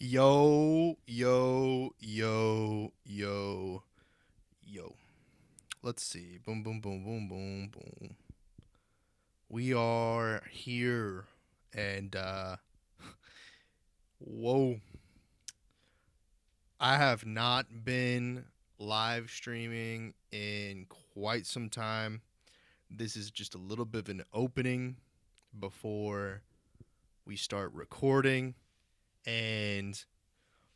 Yo, yo, yo, yo, yo. Let's see. Boom, boom, boom, boom, boom, boom. We are here and whoa. I have not been live streaming in quite some time. This is just a little bit of an opening before we start recording and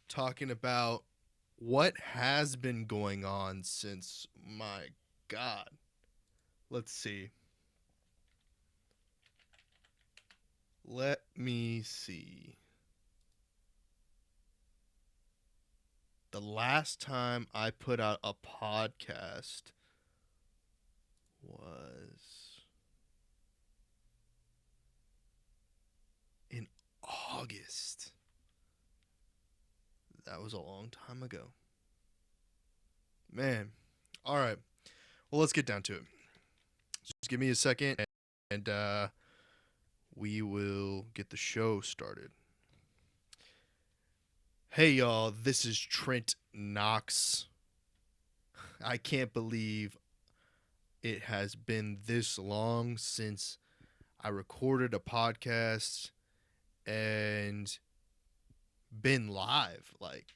talking about what has been going on since my god. Let's see. Let me see. The last time I put out a podcast was in August. That was a long time ago. Man. All right. Well, let's get down to it. Just give me a second and we will get the show started. Hey y'all, this is Trent Knox. I can't believe it has been this long since I recorded a podcast and been live. Like,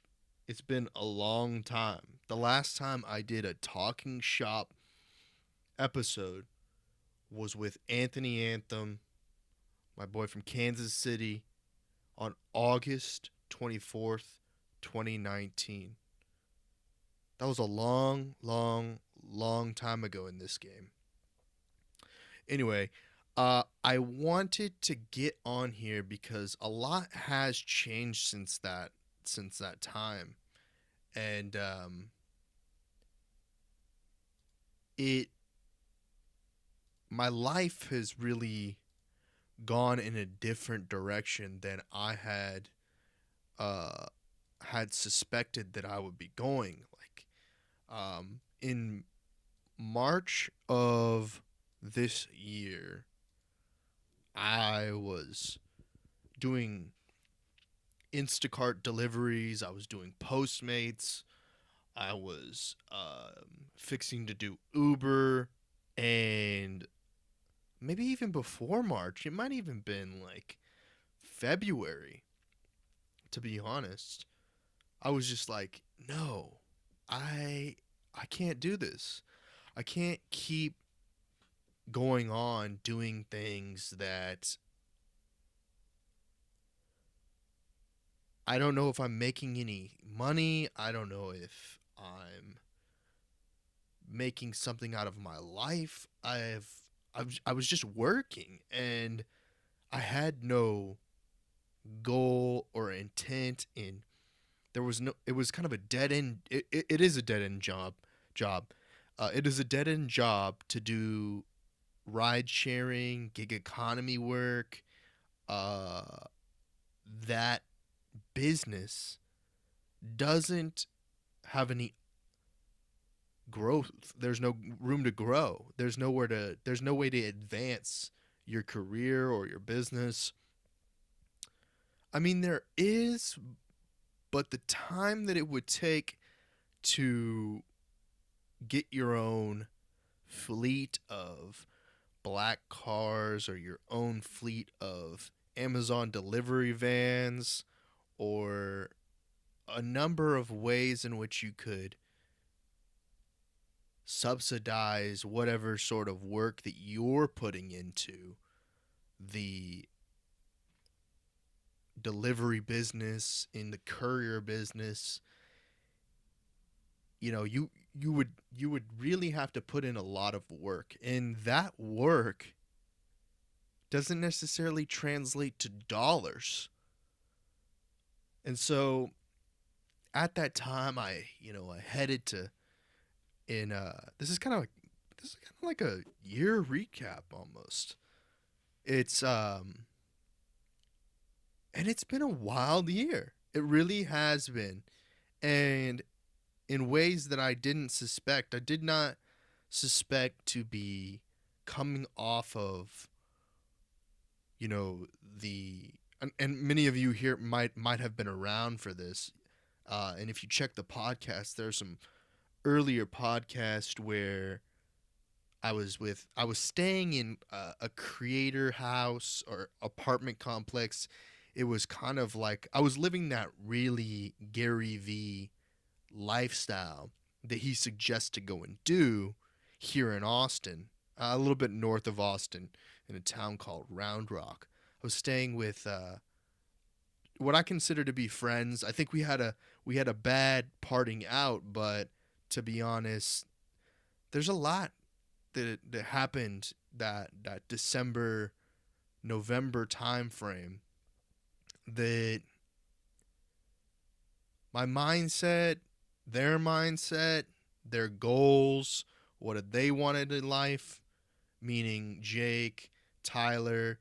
it's been a long time. The last time I did a talking shop episode was with Anthony Anthem, my boy from Kansas City, on August 24th, 2019. That was a long, long, long time ago in this game. Anyway, I wanted to get on here because a lot has changed since that time, and it my life has really gone in a different direction than I uh had suspected that I would be going. Like, in March of this year, I was doing Instacart deliveries. I was doing Postmates. I was fixing to do Uber, and maybe even before March, it might even been like February. To be honest, I was just like, no, I can't do this. I can't keep going on doing things that I don't know if I'm making any money. I don't know if I'm making something out of my life. I was just working and I had no goal or intent in there was no it was kind of a dead end it is a dead end job. It is a dead end job to do ride sharing, gig economy work. Uh that business doesn't have any growth. There's no room to grow. There's no way to advance your career or your business. I mean, there is, but the time that it would take to get your own fleet of black cars or your own fleet of Amazon delivery vans or a number of ways in which you could subsidize whatever sort of work that you're putting into the delivery business, in the courier business. You would really have to put in a lot of work, and that work doesn't necessarily translate to dollars. And so at that time, I headed to in this is kind of like a year recap almost. It's and it's been a wild year. It really has been. And in ways that I didn't suspect. I did not suspect to be coming off of, the and many of you here might have been around for this. And if you check the podcast, there's some earlier podcast where I was staying in a creator house or apartment complex. It was kind of like I was living that really Gary V lifestyle that he suggests to go and do here in Austin, a little bit north of Austin, in a town called Round Rock. I was staying with what I consider to be friends. I think we had a bad parting out, but to be honest, there's a lot that happened that December November time frame that my mindset, their mindset, their goals, what they wanted in life, meaning Jake, Tyler.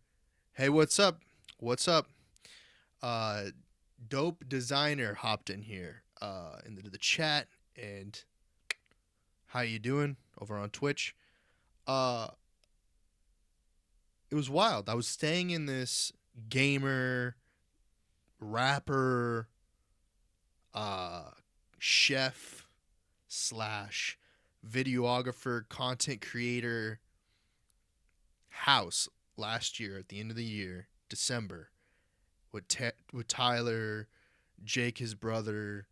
Hey, what's up? What's up? Uh, Dope Designer hopped in here into the chat, and how you doing over on Twitch? Uh, it was wild. I was staying in this gamer, rapper, uh, chef slash videographer, content creator house last year at the end of the year, December, with Tyler, Jake, his brother,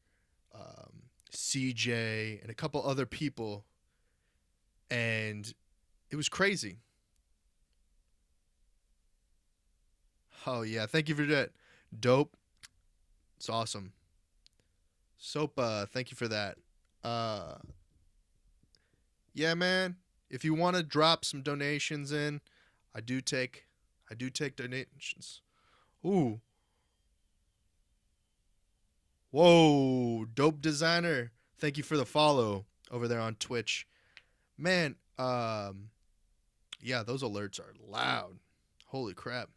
CJ, and a couple other people, and it was crazy. Oh yeah, thank you for that. Dope. It's awesome. Soap, thank you for that. Uh yeah, man. If you want to drop some donations in, I do take I do take donations. Ooh. Whoa, dope designer. Thank you for the follow over there on Twitch. Man, yeah, those alerts are loud. Holy crap.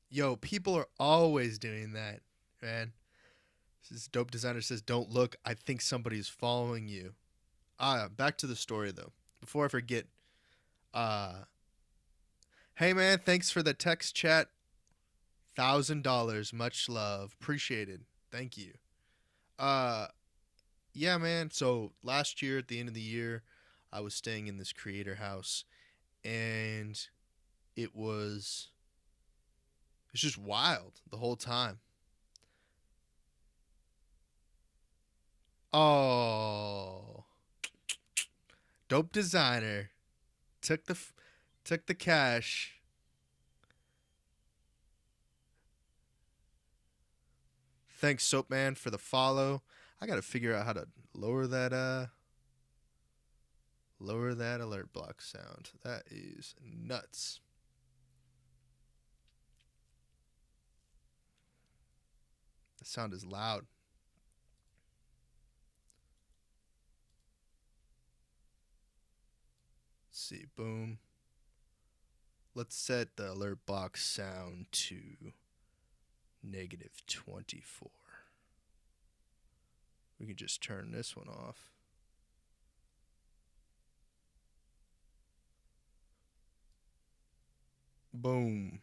Yo, people are always doing that, man. This dope designer says, "Don't look. I think somebody's following you." Back to the story though. Before I forget, uh, hey man, thanks for the text chat. $1,000, much love, appreciated. Thank you. Uh, yeah, man. So last year at the end of the year, I was staying in this creator house, and it was it's just wild the whole time. Oh, dope designer took took the cash. Thanks, Soapman, for the follow. I gotta figure out how to lower that alert block sound. That is nuts. The sound is loud. Let's see, boom. Let's set the alert box sound to -24. We can just turn this one off. Boom.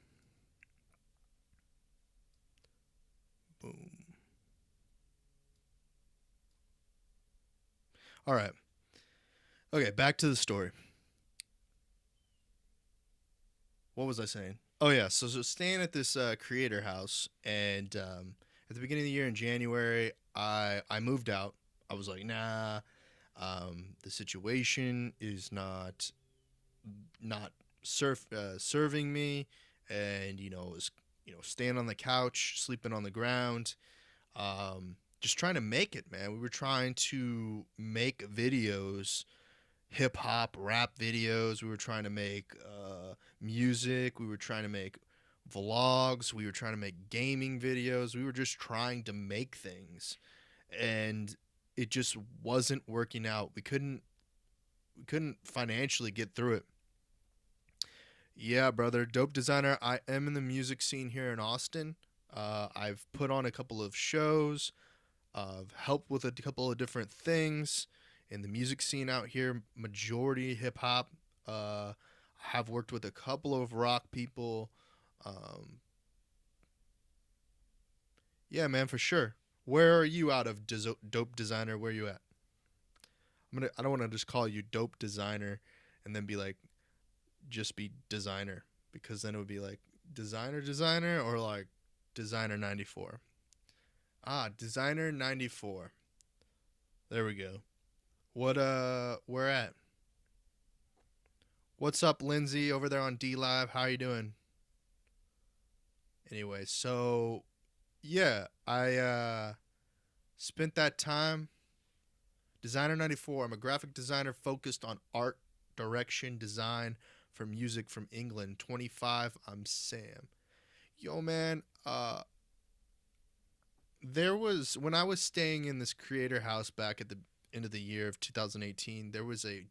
Boom. All right. Okay, back to the story. What was I saying? Oh yeah, so staying at this creator house, and at the beginning of the year in January, I moved out. I was like, nah, the situation is not serving me, and was staying on the couch, sleeping on the ground, just trying to make it, man. We were trying to make videos, hip hop, rap videos. We were trying to make music. We were trying to make vlogs. We were trying to make gaming videos. We were just trying to make things, and it just wasn't working out. We couldn't financially get through it. Yeah, brother, dope designer. I am in the music scene here in Austin. I've put on a couple of shows. I've helped with a couple of different things in the music scene out here, majority hip hop. I have worked with a couple of rock people. Um, yeah, man, for sure. Where are you out of Dope Designer? Where are you at? I don't want to just call you Dope Designer and then be like, just be designer, because then it would be like designer or like designer 94. Ah, designer 94. There we go. What where at? What's up, Lindsay, over there on D Live? How you doing? Anyway, so yeah, I spent that time designer 94. I'm a graphic designer focused on art, direction, design for music from England. 25. I'm Sam. Yo, man, there was when I was staying in this creator house back at the end of the year of 2018. There was a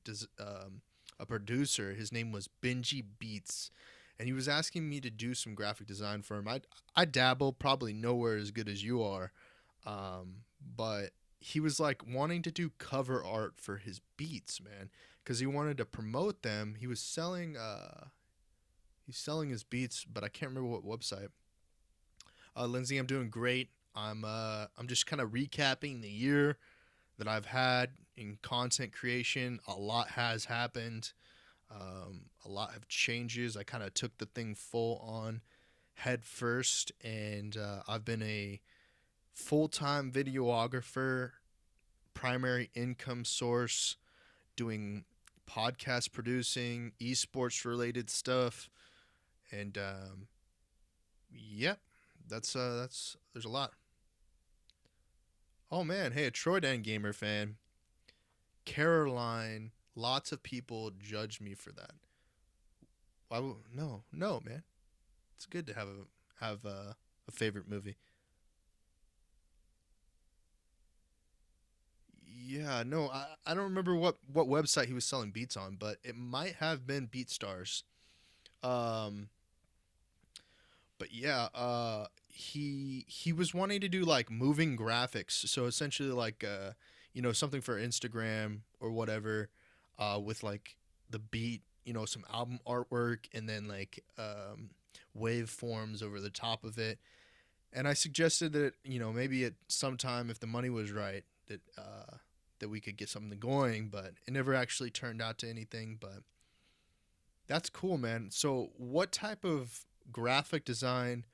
producer. His name was Benji Beats, and he was asking me to do some graphic design for him. I dabble, probably nowhere as good as you are, but he was like wanting to do cover art for his beats, man, because he wanted to promote them. He's selling his beats, but I can't remember what website. Lindsay, I'm doing great. I'm just kind of recapping the year that I've had in content creation. A lot has happened. A lot of changes. I kind of took the thing full on head first, and I've been a full time videographer, primary income source, doing podcast producing, esports related stuff, and yep, that's there's a lot. Oh man, hey, a Troy Dan Gamer fan. Caroline, lots of people judge me for that. No, no, man. It's good to have a favorite movie. Yeah, no, I don't remember what website he was selling beats on, but it might have been BeatStars. Um, but yeah, he was wanting to do like moving graphics, so essentially like something for Instagram or whatever, with like the beat, some album artwork, and then like waveforms over the top of it. And I suggested that maybe at some time, if the money was right, that we could get something going, but it never actually turned out to anything. But that's cool, man. So what type of graphic design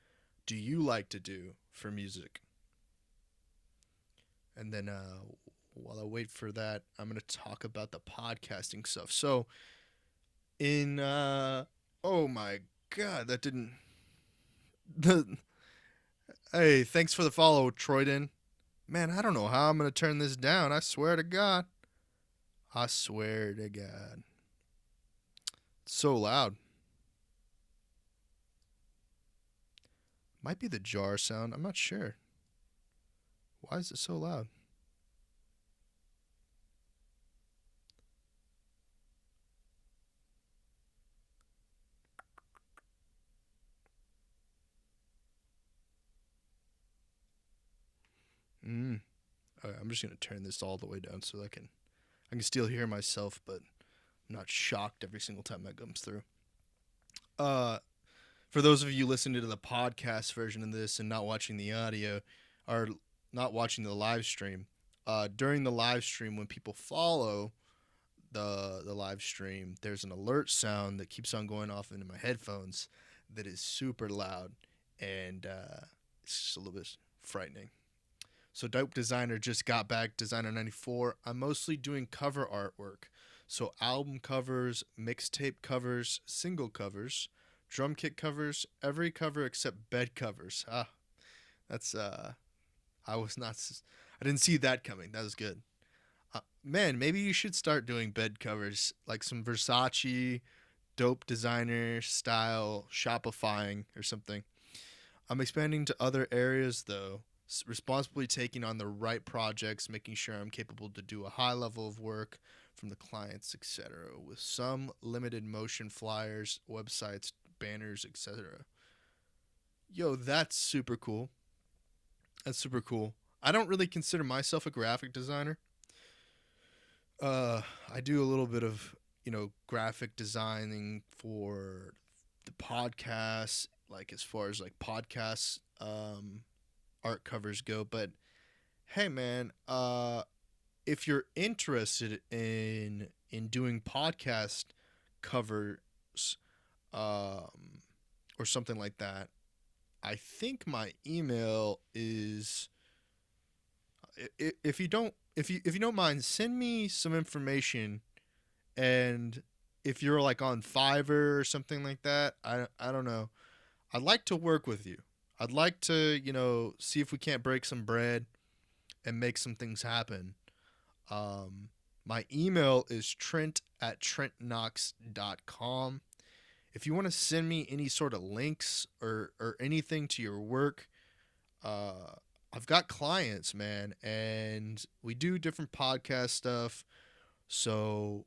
do you like to do for music? And then while I wait for that, I'm going to talk about the podcasting stuff. So in oh my god, that didn't hey, thanks for the follow, Troyden. Man, I don't know how I'm going to turn this down. I swear to God. I swear to God. It's so loud. Might be the jar sound. I'm not sure. Why is it so loud? Mm. Okay, I'm just gonna turn this all the way down so I can still hear myself, but I'm not shocked every single time that comes through. Uh, for those of you listening to the podcast version of this and not watching the audio, or not watching the live stream, during the live stream when people follow the live stream, there's an alert sound that keeps on going off into my headphones that is super loud, and it's just a little bit frightening. So Dope Designer just got back, Designer 94. I'm mostly doing cover artwork. So album covers, mixtape covers, single covers, drum kit covers, every cover except bed covers. Ah, that's I was not I didn't see that coming. That was good. Man, maybe you should start doing bed covers, like some Versace dope designer style shopifying or something. I'm expanding to other areas though, responsibly taking on the right projects, making sure I'm capable to do a high level of work from the clients, etc. With some limited motion flyers, websites, banners, etc. Yo, that's super cool. That's super cool. I don't really consider myself a graphic designer. Uh, I do a little bit of graphic designing for the podcast, like as far as like podcasts art covers go. But hey, man, if you're interested in doing podcast covers, um, or something like that, I think my email is if you don't mind, send me some information. And if you're like on Fiverr or something like that, I don't know. I'd like to work with you. I'd like to see if we can't break some bread and make some things happen. Um, my email is trent@trentknox.com. If you want to send me any sort of links or anything to your work, uh, I've got clients, man, and we do different podcast stuff. So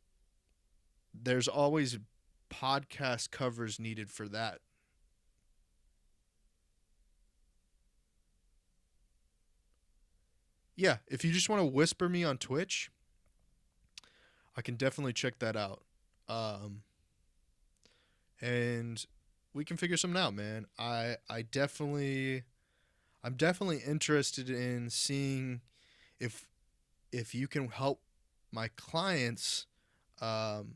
there's always podcast covers needed for that. Yeah, if you just want to whisper me on Twitch, I can definitely check that out. Um, and we can figure something out, man. I'm definitely interested in seeing if you can help my clients um,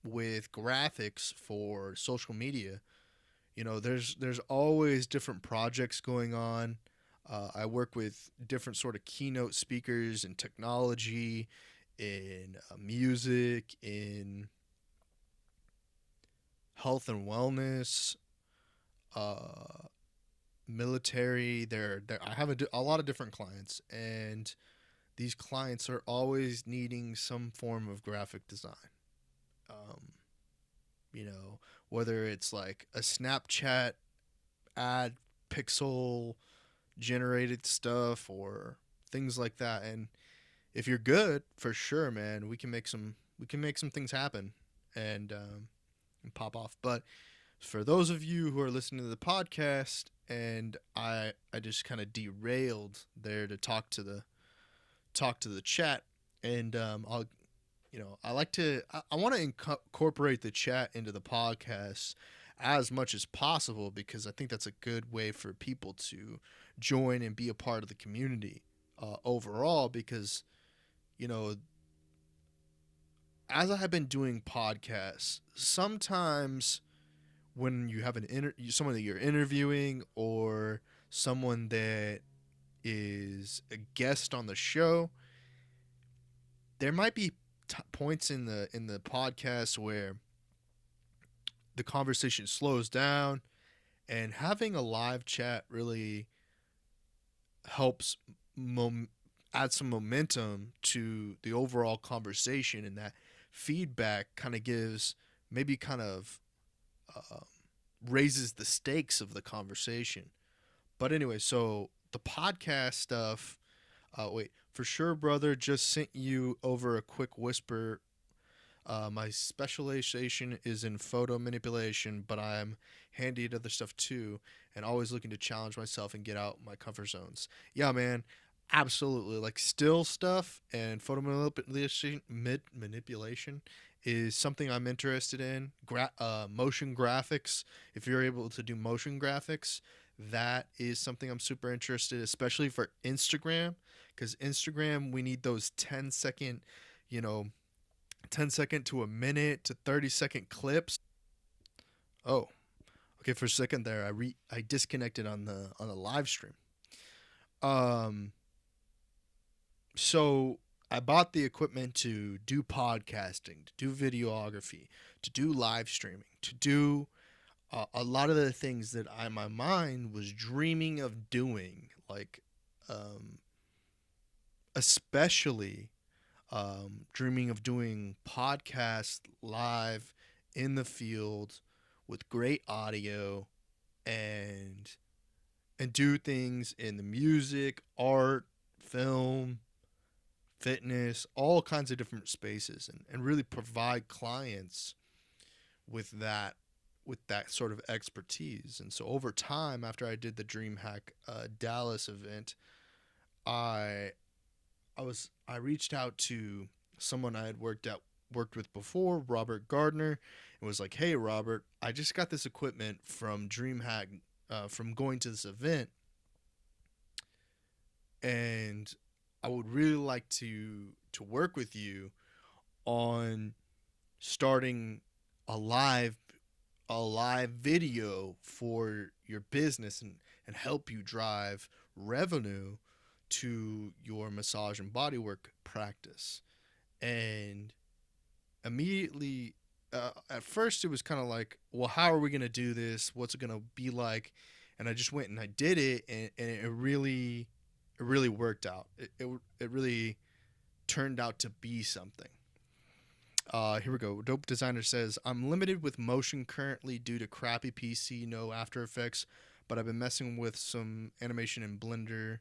with graphics for social media. There's always different projects going on. I work with different sort of keynote speakers in technology, in music, in health and wellness, uh, military. I have a lot of different clients, and these clients are always needing some form of graphic design. Um, you know, whether it's like a Snapchat ad pixel generated stuff or things like that. And if you're good, for sure, man, we can make some things happen and and pop off. But for those of you who are listening to the podcast, and I just kind of derailed there to talk to the chat, and I'll I like to I want to incorporate the chat into the podcast as much as possible because I think that's a good way for people to join and be a part of the community overall. Because you know, as I have been doing podcasts, sometimes when you have someone that you're interviewing or someone that is a guest on the show, there might be points in the podcast where the conversation slows down, and having a live chat really helps mom- add some momentum to the overall conversation, and that feedback kind of gives maybe kind of uh, raises the stakes of the conversation. But anyway, so the podcast stuff. Wait, for sure, brother. Just sent you over a quick whisper. My specialization is in photo manipulation, but I'm handy at other stuff too, and always looking to challenge myself and get out my comfort zones. Yeah, man, absolutely. Like still stuff and photo manipulation is something I'm interested in. Motion graphics. If you're able to do motion graphics, that is something I'm super interested, in, especially for Instagram, because Instagram we need those 10-second, you know 10-second to a minute to 30-second clips. Oh, okay. For a second there, I disconnected on the live stream. Um, so I bought the equipment to do podcasting, to do videography, to do live streaming, to do a lot of the things that my mind was dreaming of doing, like um, especially dreaming of doing podcasts live in the field with great audio and do things in the music, art, film, fitness, all kinds of different spaces, and really provide clients with that sort of expertise. And so over time, after I did the DreamHack Dallas event, I I reached out to someone I had worked with before, Robert Gardner, and was like, "Hey, Robert, I just got this equipment from DreamHack from going to this event, and I would really like to work with you on starting a live a live video for your business and help you drive revenue to your massage and bodywork practice." And immediately, at first, it was kind of like, well, how are we going to do this? What's it going to be like? And I just went and I did it, and it really worked out. It really turned out to be something. Here we go. Dope Designer says, I'm limited with motion currently due to crappy PC, no After Effects, but I've been messing with some animation in Blender,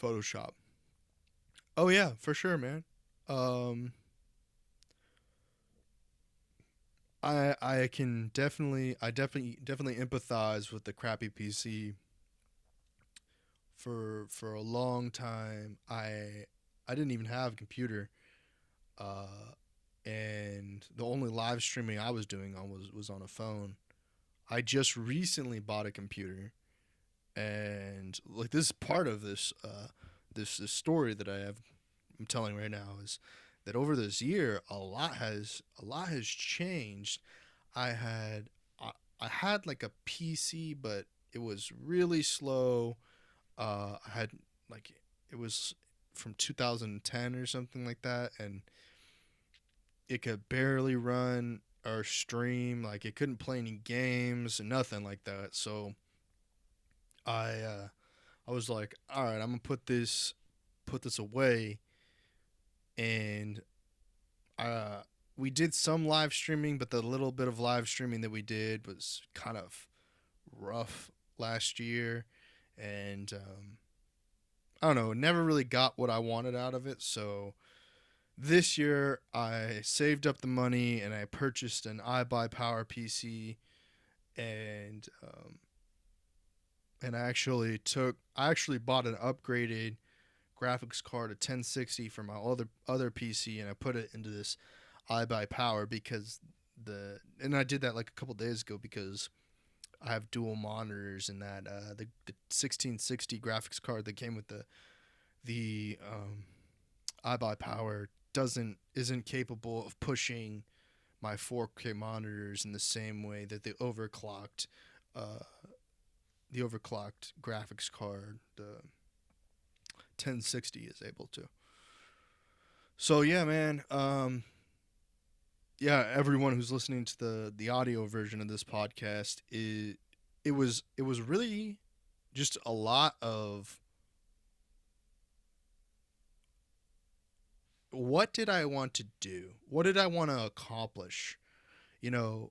Photoshop. Oh yeah, for sure, man. Um, I can definitely empathize with the crappy PC. For a long time, I didn't even have a computer. Uh, and the only live streaming I was doing on was on a phone. I just recently bought a computer, and like this is part of this story that I'm telling right now is that over this year a lot has changed. I had I had like a PC, but it was really slow. I had like it was from 2010 or something like that, and it could barely run or stream. Like it couldn't play any games and nothing like that. So I uh, I was like, all right, I'm gonna put this away, and uh, we did some live streaming, but the little bit of live streaming that we did was kind of rough last year, and I don't know, never really got what I wanted out of it. So this year, I saved up the money and I purchased an iBuyPower PC, and I actually bought an upgraded graphics card, a 1060 for my other PC, and I put it into this iBuyPower because and I did that like a couple days ago because I have dual monitors, and that the 1660 graphics card that came with the iBuyPower doesn't isn't capable of pushing my 4K monitors in the same way that uh, the overclocked graphics card, the 1060, is able to. So yeah, man. Yeah, everyone who's listening to the audio version of this podcast, it was really just a lot of what did I want to do? What did I want to accomplish? You know,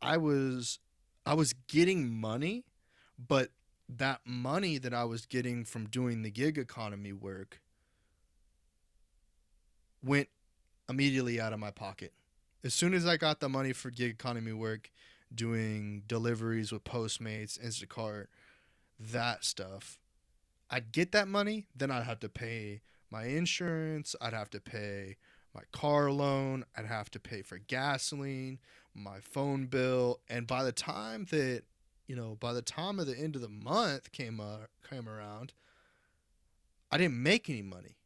I was I was getting money, but that money that I was getting from doing the gig economy work went immediately out of my pocket. As soon as I got the money for gig economy work, doing deliveries with Postmates, Instacart, that stuff, I'd get that money, then I'd have to pay my insurance, I'd have to pay my car loan, I'd have to pay for gasoline, my phone bill, and by the time that by the time of the end of the month came around, I didn't make any money.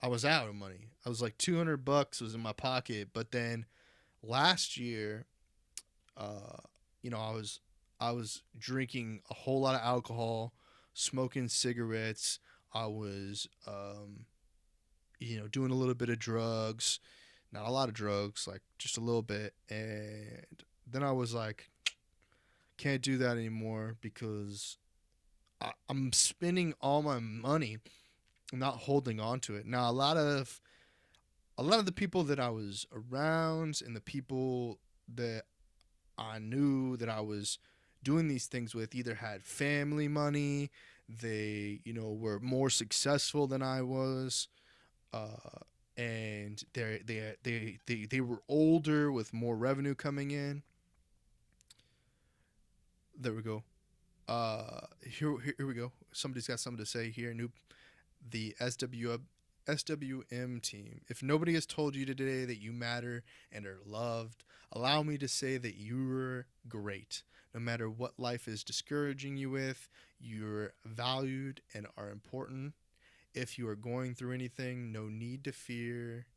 I was out of money. I was like $200 was in my pocket, but then last year, uh, I was drinking a whole lot of alcohol, smoking cigarettes. I was doing a little bit of drugs, not a lot of drugs, like just a little bit. And then I was like, can't do that anymore because I'm spending all my money, not holding on to it. Now, a lot of the people that I was around and the people that I knew that I was doing these things with either had family money, they, were more successful than I was, uh, and they were older with more revenue coming in. There we go. Here we go. Somebody's got something to say here. New the SWM team. If nobody has told you today that you matter and are loved, allow me to say that you're great. No matter what life is discouraging you with, you're valued and are important. If you are going through anything, no need to fear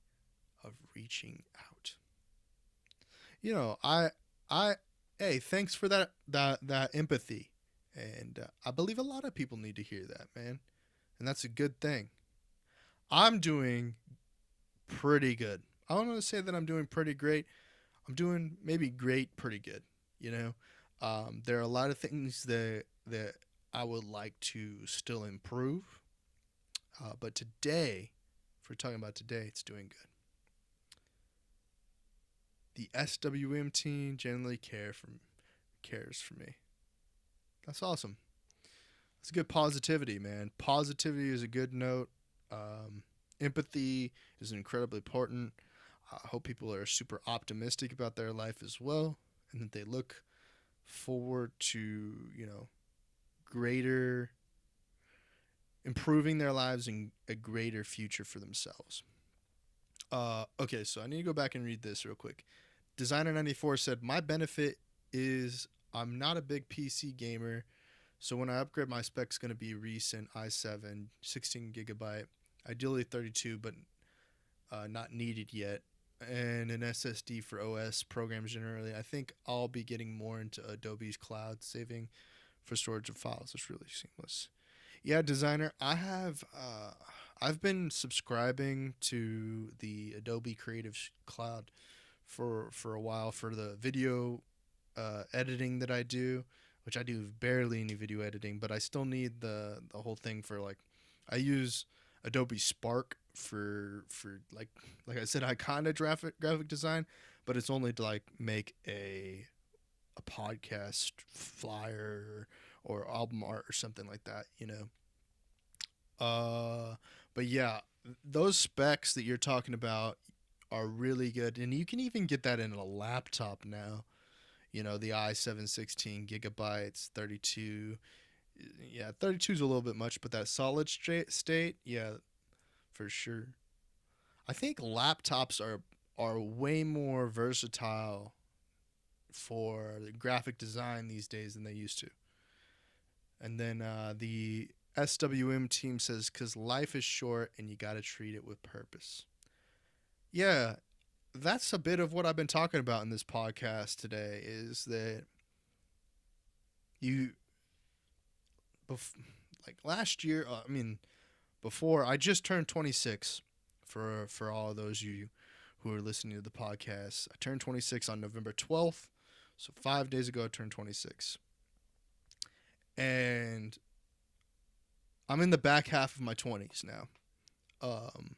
of reaching out. You know, I, hey, thanks for that empathy, and I believe a lot of people need to hear that, man, and that's a good thing. I'm doing pretty good. I don't want to say that I'm doing pretty great. I'm doing maybe great, pretty good. You know, there are a lot of things that I would like to still improve, but today, if we're talking about today, it's doing good. The SWM team generally cares for me. That's awesome. That's good positivity, man. Positivity is a good note. Um, Empathy is incredibly important. I hope people are super optimistic about their life as well, and that they look forward to greater improving their lives and a greater future for themselves. Okay, so I need to go back and read this real quick. Designer94 said, "My benefit is I'm not a big PC gamer, so when I upgrade my spec's going to be recent i7, 16 gigabyte, ideally 32, but not needed yet, and an SSD for OS programs generally. I think I'll be getting more into Adobe's cloud saving for storage of files. It's really seamless." Yeah, designer. I've been subscribing to the Adobe Creative Cloud for a while for the video editing that I do, which I do barely any video editing, but I still need the whole thing for like I use Adobe Spark for like I said, I kind of graphic design, but it's only to like make a podcast flyer or album art or something like that, you know. But yeah, those specs that you're talking about are really good, and you can even get that in a laptop now. You know, the i7 16 gigabytes, 32. Yeah, 32 is a little bit much, but that solid state, yeah, for sure. I think laptops are way more versatile for the graphic design these days than they used to. And then the SWM team says, "Because life is short and you got to treat it with purpose." Yeah, that's a bit of what I've been talking about in this podcast today is that you, bef- like last year, I mean, before I just turned 26 for all of those you who are listening to the podcast. I turned 26 on November 12th. So 5 days ago I turned 26. And I'm in the back half of my 20s now. Um,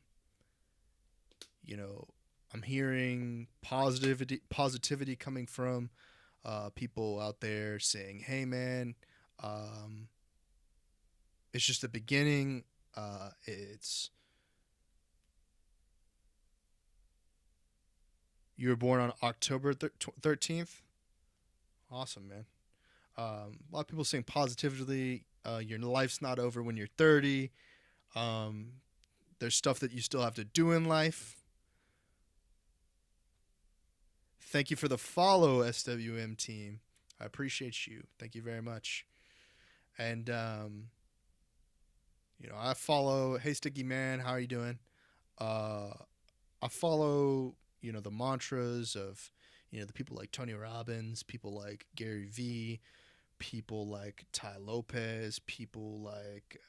you know, I'm hearing positivity coming from people out there saying, "Hey, man, um, it's just the beginning. It's You were born on October 13th. Awesome, man. A lot of people saying positively. Your life's not over when you're 30. Um, there's stuff that you still have to do in life. Thank you for the follow, SWM team. I appreciate you. Thank you very much. And I follow. Hey, Sticky Man, how are you doing? Uh, I follow. The mantras of the people like Tony Robbins, people like Gary Vee, people like Ty Lopez, people like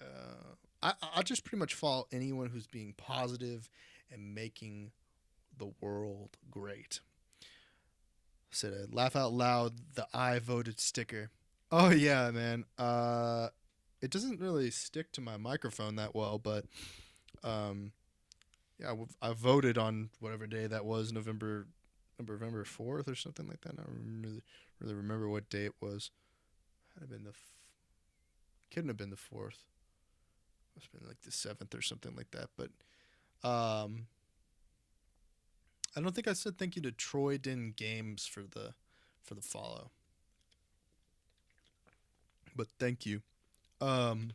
I just pretty much follow anyone who's being positive and making the world great. Said a laugh out loud. The I voted sticker. Oh yeah, man. It doesn't really stick to my microphone that well, but um, yeah, I voted on whatever day that was, November 4th or something like that. I don't really remember what day it was. Had been couldn't have been the 4th. Must have been like the 7th or something like that. But um, I don't think I said thank you to Troy Den Games for the follow. But thank you. Um,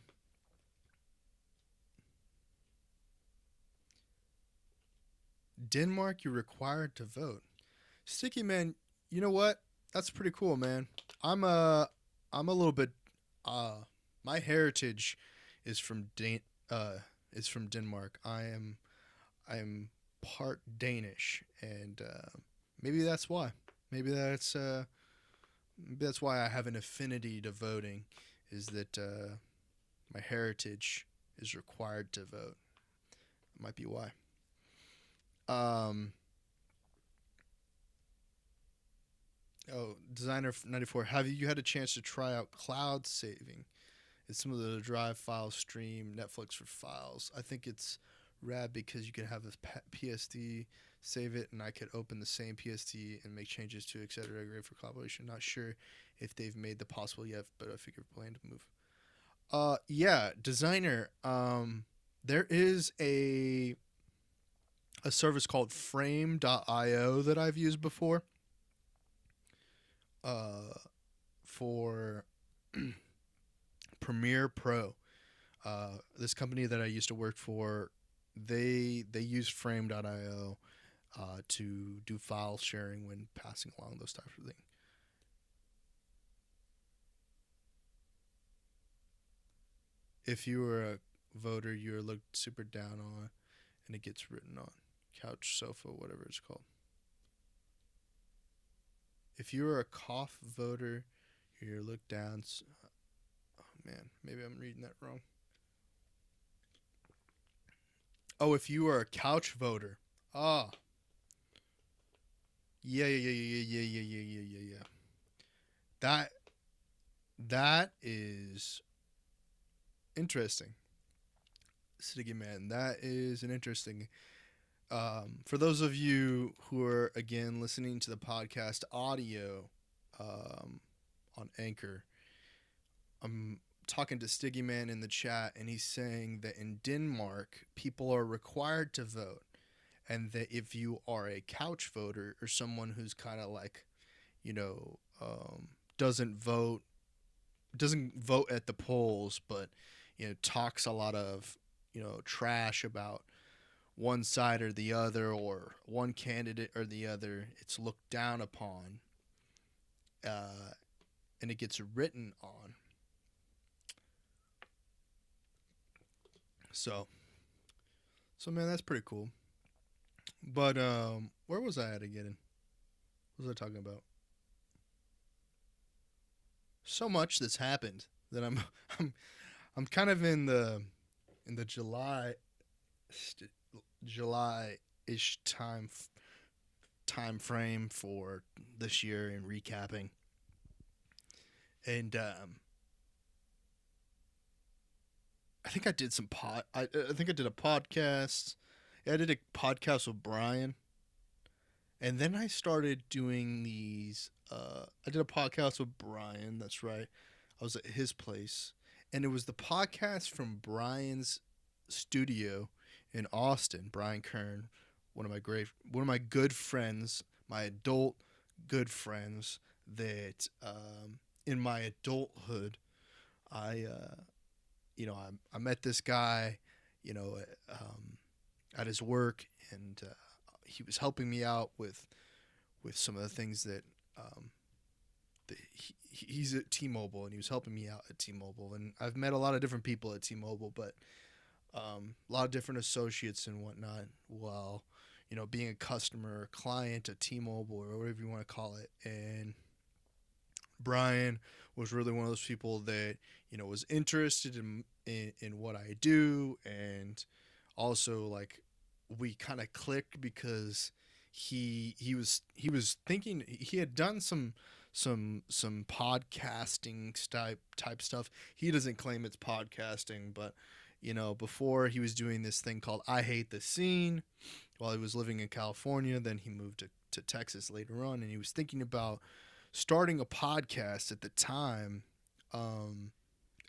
Denmark, you're required to vote. Sticky man, you know what? That's pretty cool, man. I'm a, I'm a little bit. Uh, my heritage is from is from Denmark. I am part Danish, and maybe that's why. Maybe that's uh, maybe that's why I have an affinity to voting. Is that my heritage is required to vote? Might be why. Um, oh, designer 94. Have you had a chance to try out cloud saving? It's some of the drive file stream Netflix for files. I think it's rad because you can have this PSD, save it, and I could open the same PSD and make changes to etc. Great for collaboration. Not sure if they've made the possible yet, but I figure plan to move. Yeah, designer. There is a service called Frame.io that I've used before. Uh, for Premiere Pro. This company that I used to work for, they use Frame.io to do file sharing when passing along those types of things. If you were a voter, you are looked super down on, and it gets written on couch, sofa, whatever it's called. If you are a cough voter, you're looked down. Oh man, maybe I'm reading that wrong. Oh, if you are a couch voter. Ah, yeah. That that is interesting, Sticky Man. That is an interesting. For those of you who are again listening to the podcast audio um, on Anchor, I'm talking to Sticky Man in the chat, and he's saying that in Denmark, people are required to vote, and that if you are a couch voter or someone who's kind of like, you know, doesn't vote at the polls, but talks a lot of trash about one side or the other or one candidate or the other. It's looked down upon, uh, and it gets written on. So, so man, that's pretty cool. But where was I at again? What was I talking about? So much that's happened that I'm I'm kind of in the July ish time frame for this year and recapping. And I think I did some I think I did a podcast. Yeah, I did a podcast with Brian, and then I started doing these. I did a podcast with Brian. That's right. I was at his place, and it was the podcast from Brian's studio in Austin. Brian Kern, one of my good friends, my adult good friends. That in my adulthood, I I met this guy, you know, at his work, and he was helping me out with some of the things that he's at T-Mobile, and he was helping me out at T-Mobile, and I've met a lot of different people at T-Mobile, but a lot of different associates and whatnot. While being a customer, or client at T-Mobile, or whatever you want to call it, and Brian was really one of those people that was interested in what I do, and also like we kind of clicked because he was thinking he had done some podcasting type stuff. He doesn't claim it's podcasting, but before he was doing this thing called I Hate the Scene while he was living in California. Then he moved to Texas later on, and he was thinking about starting a podcast at the time. Um,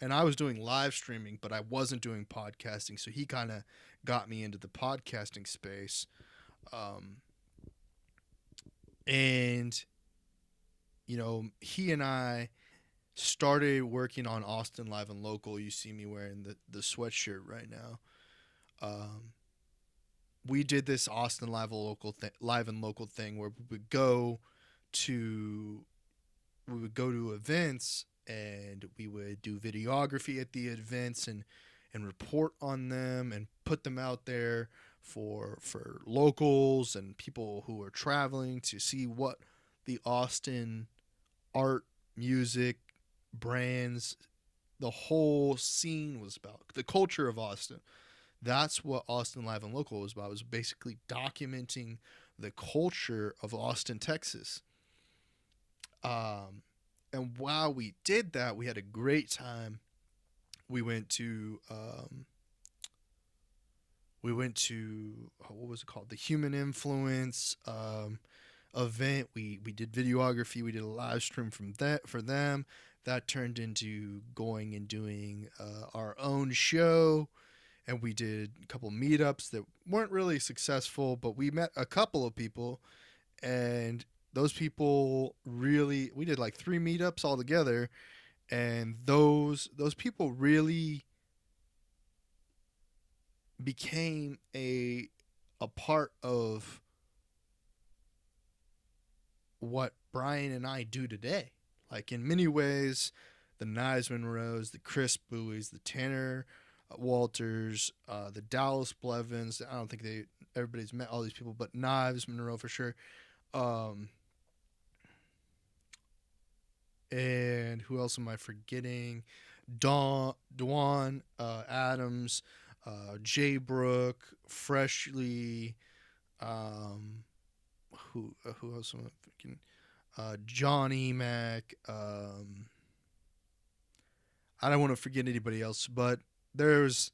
and I was doing live streaming, but I wasn't doing podcasting. So he kind of got me into the podcasting space. Um, and he and I started working on Austin Live and Local. You see me wearing the sweatshirt right now. Um, we did this Austin live and local thing where to we would go to events and we would do videography at the events and report on them and put them out there for locals and people who are traveling to see what the Austin art, music, brands, the whole scene was about. The culture of Austin. That's what Austin Live and Local was about. It was basically documenting the culture of Austin, Texas. Um, and while we did that, we had a great time. We went to what was it called? The Human Influence event. We did videography. We did a live stream from that for them. That turned into going and doing our own show, and we did a couple meetups that weren't really successful, but we met a couple of people, and those people really we did like 3 meetups all together, and those people really became a part of what Brian and I do today. Like in many ways, the Knives Monroes, the Chris Buoys, the Tanner Walters, the Dallas Blevins. I don't think everybody's met all these people, but Knives Monroe for sure. Um, and who else am I forgetting? Dwan Adams, Jay Brook, Freshly. Um, who else am I forgetting? Johnny Mac. I don't want to forget anybody else, but there's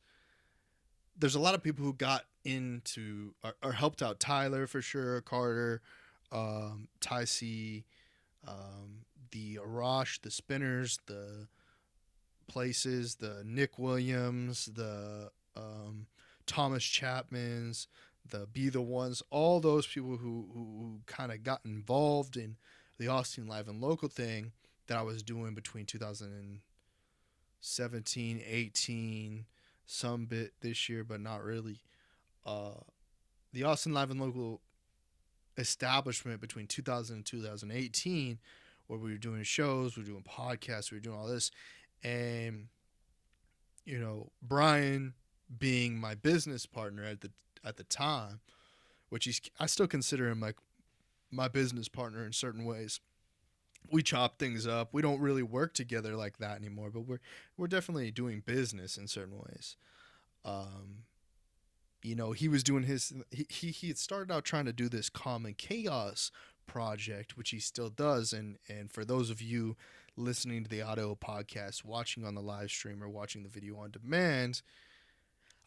there's a lot of people who got into or helped out Tyler for sure, Carter, Ty C, the Arash, the Spinners, the Places, the Nick Williams, the Thomas Chapmans, the Be the Ones, all those people who kind of got involved in the Austin Live and Local thing that I was doing between 2017, 18, some bit this year, but not really. Uh, the Austin Live and Local establishment between 2000 and 2018, where we were doing shows, we were doing podcasts, we were doing all this, and Brian being my business partner at the time, which I still consider him like my business partner in certain ways. We chop things up. We don't really work together like that anymore, but we're definitely doing business in certain ways. Um, he was doing he had started out trying to do this common chaos project, which he still does. And for those of you listening to the audio podcast, watching on the live stream or watching the video on demand,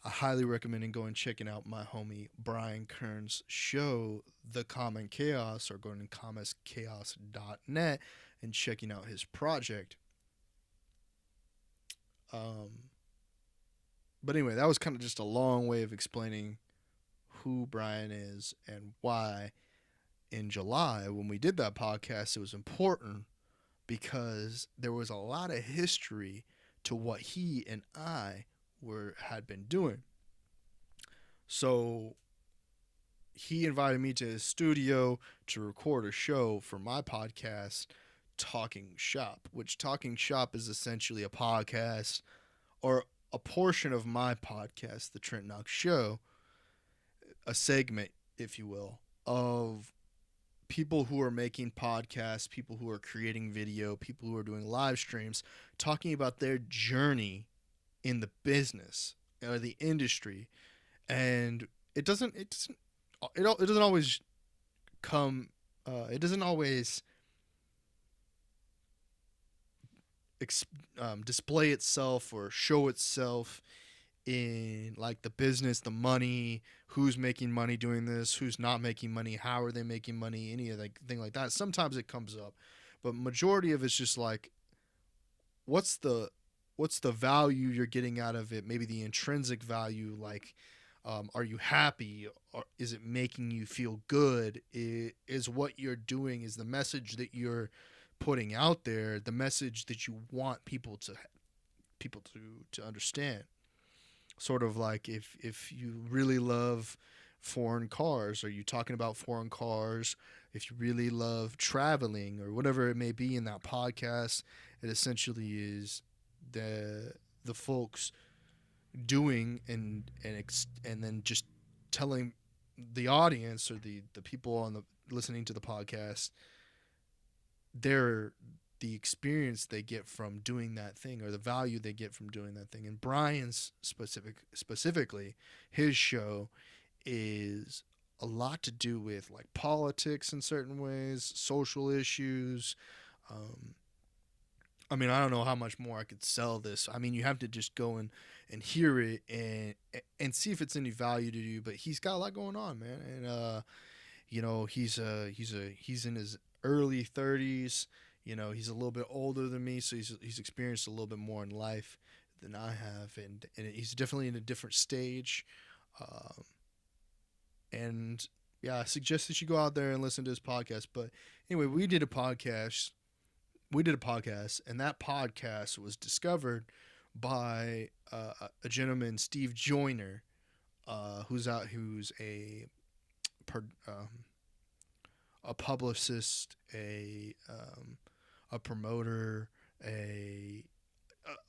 I highly recommend going checking out my homie Brian Kern's show, The Common Chaos, or going to commonchaos.net and checking out his project. But anyway, that was kind of just a long way of explaining who Brian is and why in July when we did that podcast it was important, because there was a lot of history to what he and I had been doing. So he invited me to his studio to record a show for my podcast, Talking Shop, which Talking Shop is essentially a podcast or a portion of my podcast, the Trent Knox Show, a segment, if you will, of people who are making podcasts, people who are creating video, people who are doing live streams, talking about their journey in the business or the industry. And it doesn't always come it doesn't always display itself or show itself in like the business, the money, who's making money doing this, who's not making money, how are they making money, any of that thing like that. Sometimes it comes up, but majority of it's just like what's the what's the value you're getting out of it? Maybe the intrinsic value, like are you happy? Or is it making you feel good? Is what you're doing, is the message that you're putting out there, the message that you want people to understand. Sort of like if you really love foreign cars, are you talking about foreign cars? If you really love traveling or whatever it may be in that podcast, it essentially is the the folks doing and then just telling the audience or the people on the listening to the podcast their the experience they get from doing that thing or the value they get from doing that thing. And Brian's specifically, his show is a lot to do with like politics in certain ways, social issues. Um, I mean, I don't know how much more I could sell this. I mean, you have to just go and hear it and see if it's any value to you. But he's got a lot going on, man. And he's in his early 30s. He's a little bit older than me, so he's experienced a little bit more in life than I have, and he's definitely in a different stage. Um, and yeah, I suggest that you go out there and listen to his podcast. But anyway, we did a podcast, and that podcast was discovered by a gentleman, Steve Joyner, who's per, um, a publicist, a promoter, a,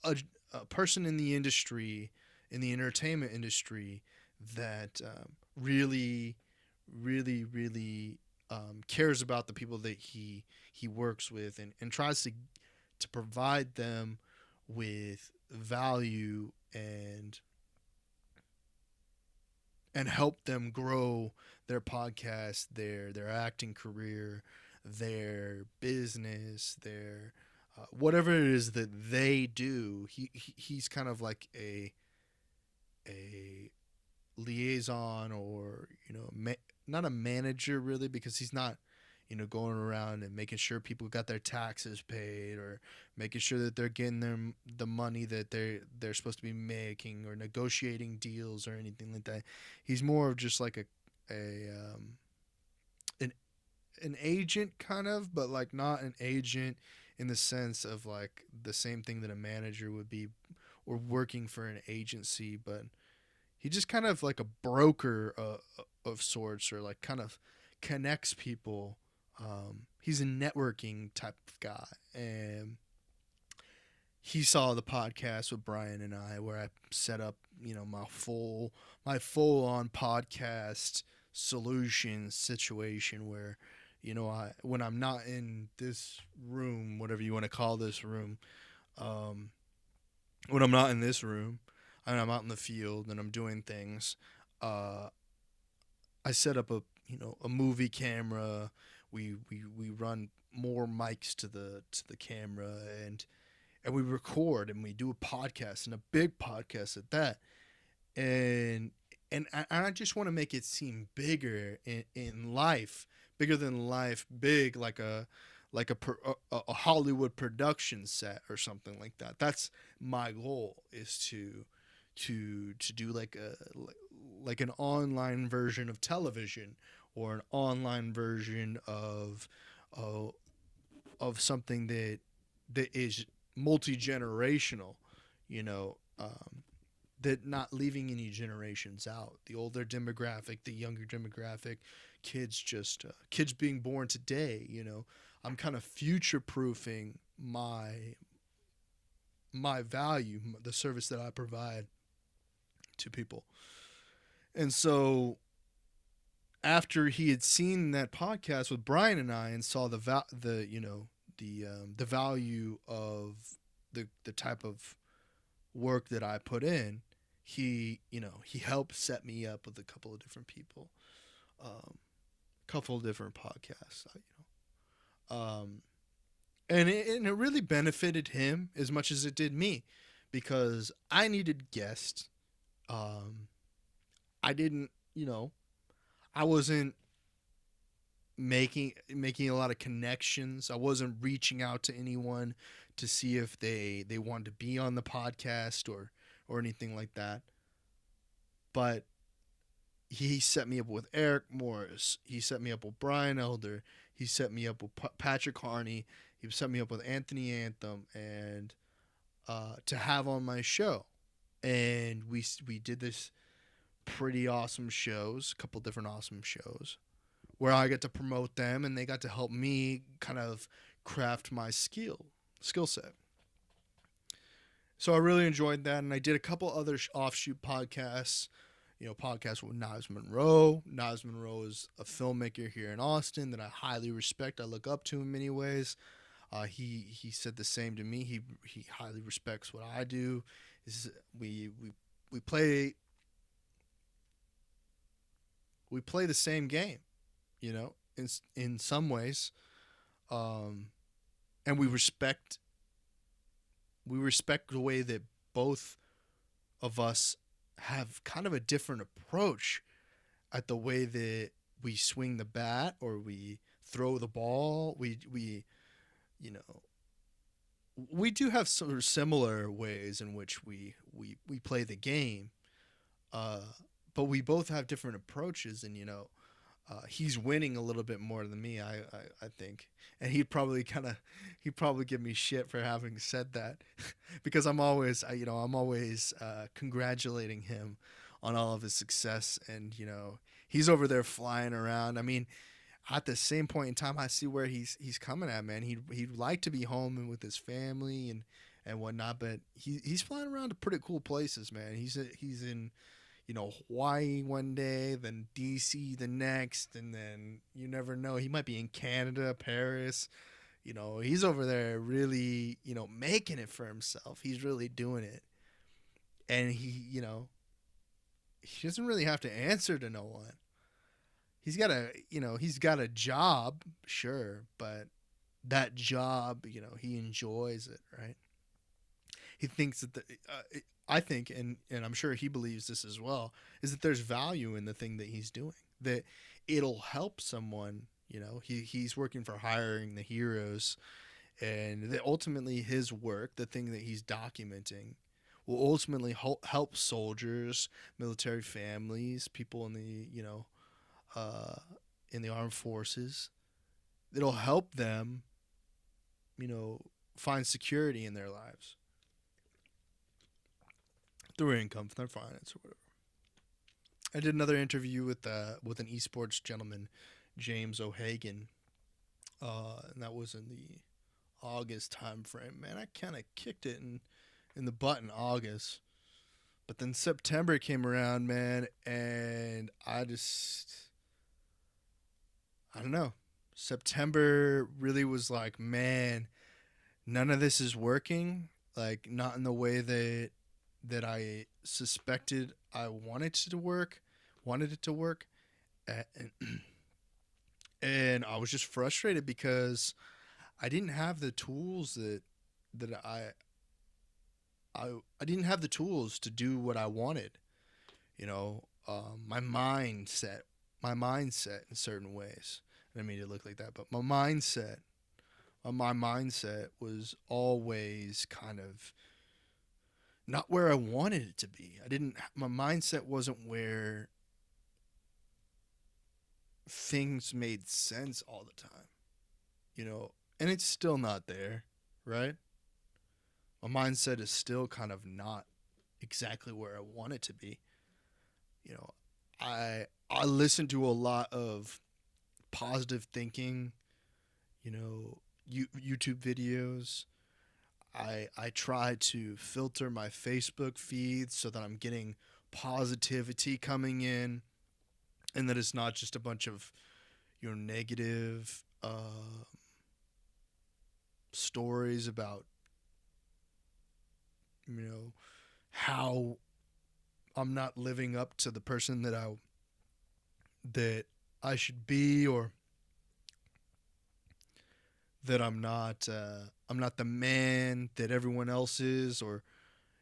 a a person in the industry, in the entertainment industry, that really, really, really cares about the people that he works with, and tries to provide them with value and help them grow their podcast, their acting career, their business, their whatever it is that they do. He's kind of like a liaison, or not a manager really, because he's not going around and making sure people got their taxes paid, or making sure that they're getting them the money that they're supposed to be making, or negotiating deals or anything like that. He's more of just like a an an agent kind of, but like not an agent in the sense of like the same thing that a manager would be, or working for an agency, but he just kind of like a broker of sorts, or like kind of connects people. He's a networking type of guy, and he saw the podcast with Brian and I, where I set up, my full on podcast solution situation, where, when I'm not in this room, whatever you want to call this room, um, when I'm not in this room, and I'm out in the field and I'm doing things, uh, I set up a movie camera. We run more mics to the camera, and we record, and we do a podcast, and a big podcast at that. And I just want to make it seem bigger in life, bigger than life, big like a Hollywood production set or something like that. That's my goal, is to do like an online version of television, or an online version uh, of something that is multi generational, you know, that not leaving any generations out. The older demographic, the younger demographic, kids being born today. I'm kind of future proofing my value, the service that I provide to people. And so after he had seen that podcast with Brian and I, and saw the value of the type of work that I put in, he helped set me up with a couple of different people, couple of different podcasts, um, and it really benefited him as much as it did me, because I needed guests. Um, I didn't, I wasn't making a lot of connections. I wasn't reaching out to anyone to see if they wanted to be on the podcast, or anything like that. But he set me up with Eric Morris. He set me up with Brian Elder. He set me up with Patrick Harney. He set me up with Anthony Anthem and to have on my show, and we did this pretty awesome shows, a couple different awesome shows where I got to promote them and they got to help me kind of craft my skill set. So I really enjoyed that, and I did a couple other offshoot podcasts. Podcasts with Niles Monroe. Niles Monroe is a filmmaker here in Austin that I highly respect. I look up to in many ways. He said the same to me. He highly respects what I do. Is we play we play the same game, in some ways, um, and we respect the way that both of us have kind of a different approach at the way that we swing the bat or we throw the ball. We you know we do have sort of similar ways in which we play the game, uh, but we both have different approaches, and he's winning a little bit more than me, I think, and he'd probably give me shit for having said that, because I'm always congratulating him on all of his success, and he's over there flying around. I mean, at the same point in time, I see where he's coming at, man. He'd like to be home and with his family and whatnot, but he's flying around to pretty cool places, man. He's in Hawaii one day, then DC the next, and then you never know. He might be in Canada, Paris. He's over there really, making it for himself. He's really doing it. And he doesn't really have to answer to no one. He's got a job, sure, but that job, he enjoys it, right? He thinks that I think, and I'm sure he believes this as well, is that there's value in the thing that he's doing, that it'll help someone. He's working for Hiring the Heroes, and that ultimately his work, the thing that he's documenting, will ultimately help soldiers, military families, people uh, in the armed forces. It'll help them, you know, find security in their lives through income from their finance or whatever. I did another interview with an esports gentleman, James O'Hagan, and that was in the August time frame. Man, I kind of kicked it in the butt in August, but then September came around, man, and I don't know. September really was like, man, none of this is working. Like, not in the way that I suspected I wanted it to work, and, and I was just frustrated because I didn't have the tools that I didn't have the tools to do what I wanted. My mindset in certain ways. I didn't mean to look like that, but my mindset was always kind of not where I wanted it to be. I didn't. My mindset wasn't where things made sense all the time. And it's still not there, right? My mindset is still kind of not exactly where I want it to be. You know, I listen to a lot of positive thinking, YouTube videos. I try to filter my Facebook feed so that I'm getting positivity coming in, and that it's not just a bunch of negative stories about how I'm not living up to the person that I should be, or that I'm not the man that everyone else is, or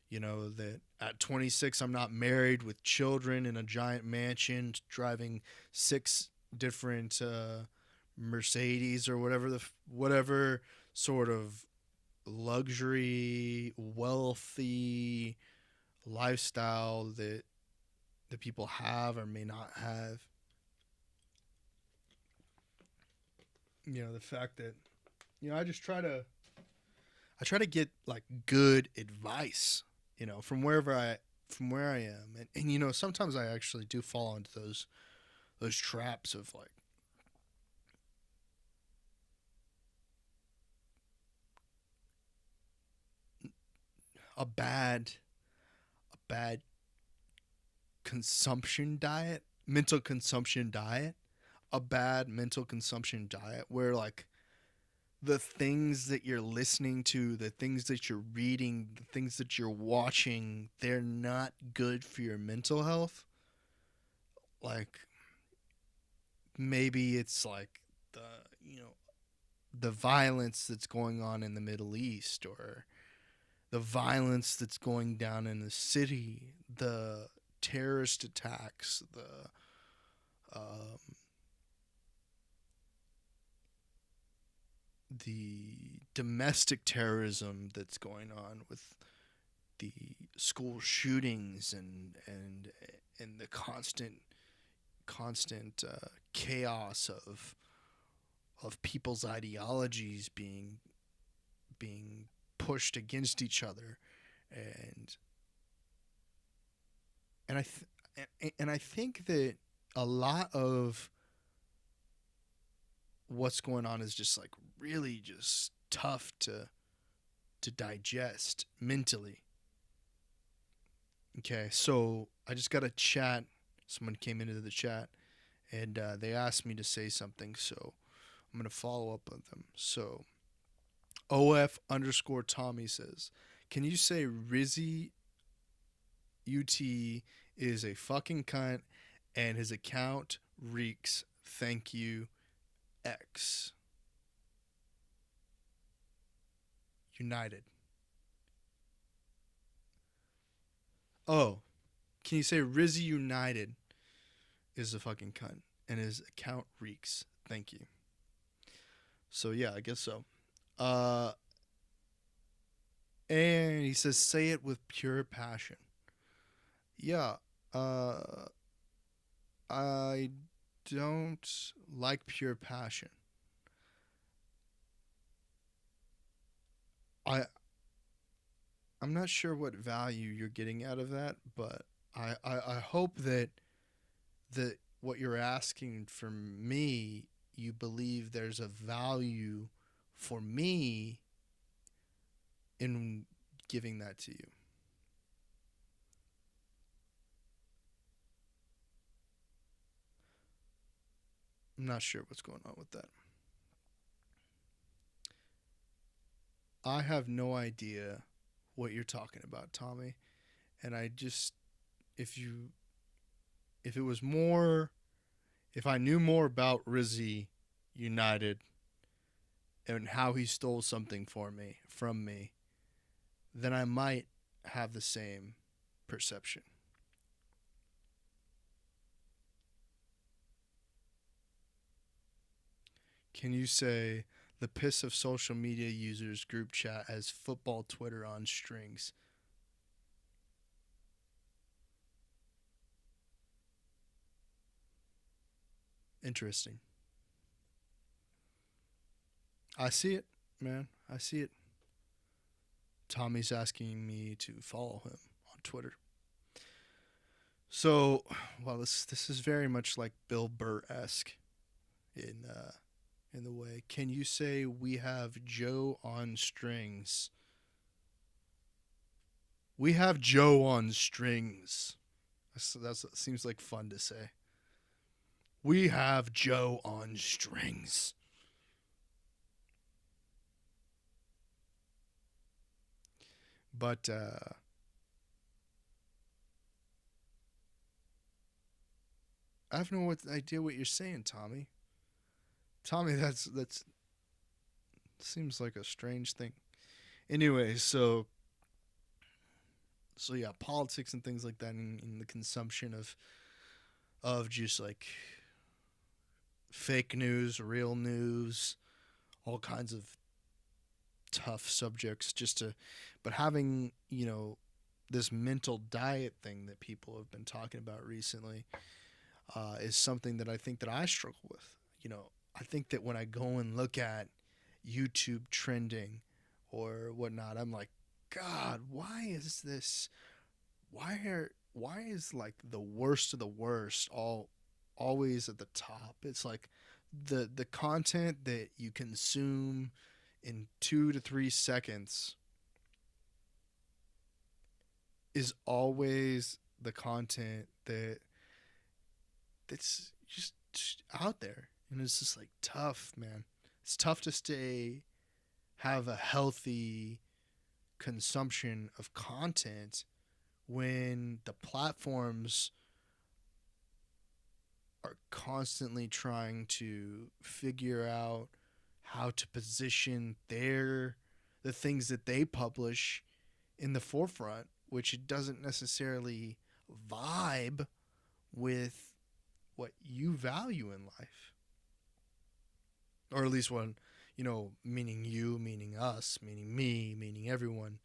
that at 26 I'm not married with children in a giant mansion driving six different Mercedes, or whatever sort of luxury wealthy lifestyle that people have or may not have. The fact that I just try to get like good advice, from where I am, and sometimes I actually do fall into those traps of like a bad a bad consumption diet, mental consumption diet, a bad mental consumption diet where like the things that you're listening to, the things that you're reading, the things that you're watching, they're not good for your mental health. Like maybe it's like the you know the violence that's going on in the Middle East, or the violence that's going down in the city, the terrorist attacks, um, the domestic terrorism that's going on with the school shootings, and the constant chaos of people's ideologies being pushed against each other, and and I and I think that a lot of what's going on is just like really just tough to digest mentally. Okay, so I just got a chat. Someone came into the chat, and they asked me to say something, so I'm gonna follow up with them. So OF underscore Tommy says, "Can you say Rizzy UT is a fucking cunt and his account reeks? Thank you, X United." Oh, can you say Rizzy United is a fucking cunt and his account reeks? Thank you. So yeah, I guess so. Uh, and he says, "Say it with pure passion." Yeah. Uh, I don't like pure passion. I I'm not sure what value you're getting out of that, but I hope that what you're asking from me, you believe there's a value for me in giving that to you. I'm not sure what's going on with that. I have no idea what you're talking about, Tommy. And I just, if you, if it was more, if I knew more about Rizzy United and how he stole something from me, then I might have the same perception. Can you say the piss of social media users group chat as football Twitter on strings? Interesting. I see it, man. I see it. Tommy's asking me to follow him on Twitter. So, well, this is very much like Bill Burr esque in the way. Can you say we have Joe on strings? We have Joe on strings. That seems like fun to say. We have Joe on strings. But I have no idea what you're saying, Tommy. Tommy, that's seems like a strange thing. Anyway, so yeah, politics and things like that, in the consumption of just like fake news, real news, all kinds of tough subjects, but having this mental diet thing that people have been talking about recently is something that I think that I struggle with. I think that when I go and look at YouTube trending or whatnot, I'm like, God, why is this? Why is like the worst of the worst always at the top? It's like the content that you consume in 2 to 3 seconds is always the content that's just out there, and it's just like tough, man. It's tough to stay have a healthy consumption of content when the platforms are constantly trying to figure out how to position the things that they publish in the forefront, which it doesn't necessarily vibe with what you value in life, or at least what meaning you, meaning us, meaning me, meaning everyone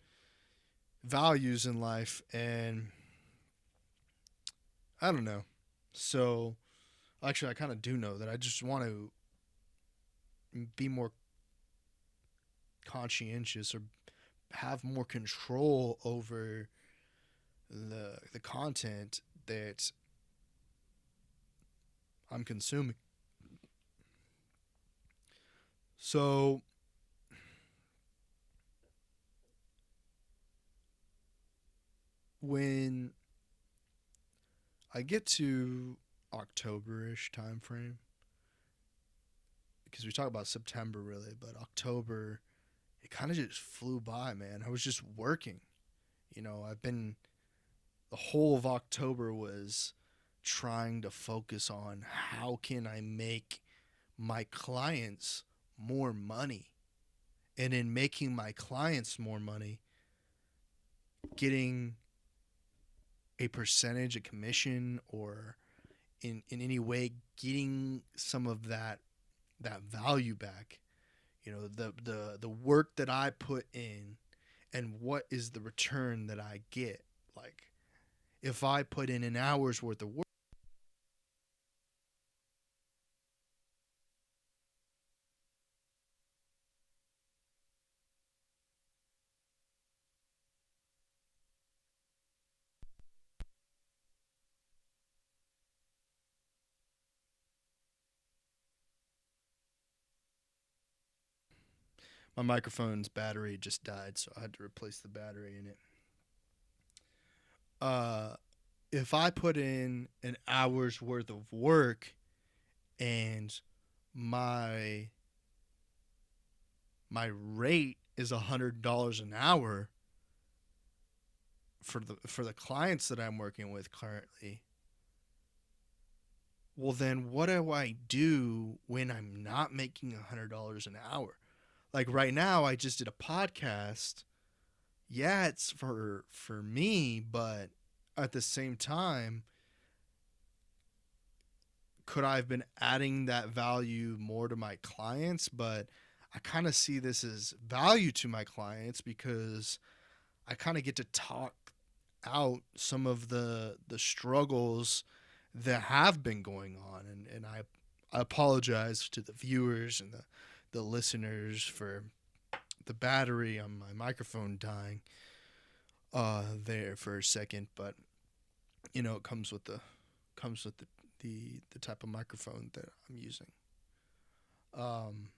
values in life. And I don't know. So actually, I kind of do know that I just want to be more conscientious or have more control over the content that I'm consuming. So when I get to October-ish time frame, because we talk about September really, but October, it kind of just flew by, man. I was just working. I've been the whole of October was trying to focus on how can I make my clients more money. And in making my clients more money, getting a percentage, a commission, or in any way getting some of that value back. The work that I put in and what is the return that I get. Like if I put in an hour's worth of work, my microphone's battery just died, so I had to replace the battery in it. Uh, if I put in an hour's worth of work and my my rate is $100 an hour for the clients that I'm working with currently, well then what do I do when I'm not making $100 an hour? Like right now, I just did a podcast. Yeah, it's for me, but at the same time, could I have been adding that value more to my clients? But I kind of see this as value to my clients because I kind of get to talk out some of the struggles that have been going on, and I apologize to the viewers and the listeners for the battery on my microphone dying there for a second, but it comes with the type of microphone that I'm using. Um,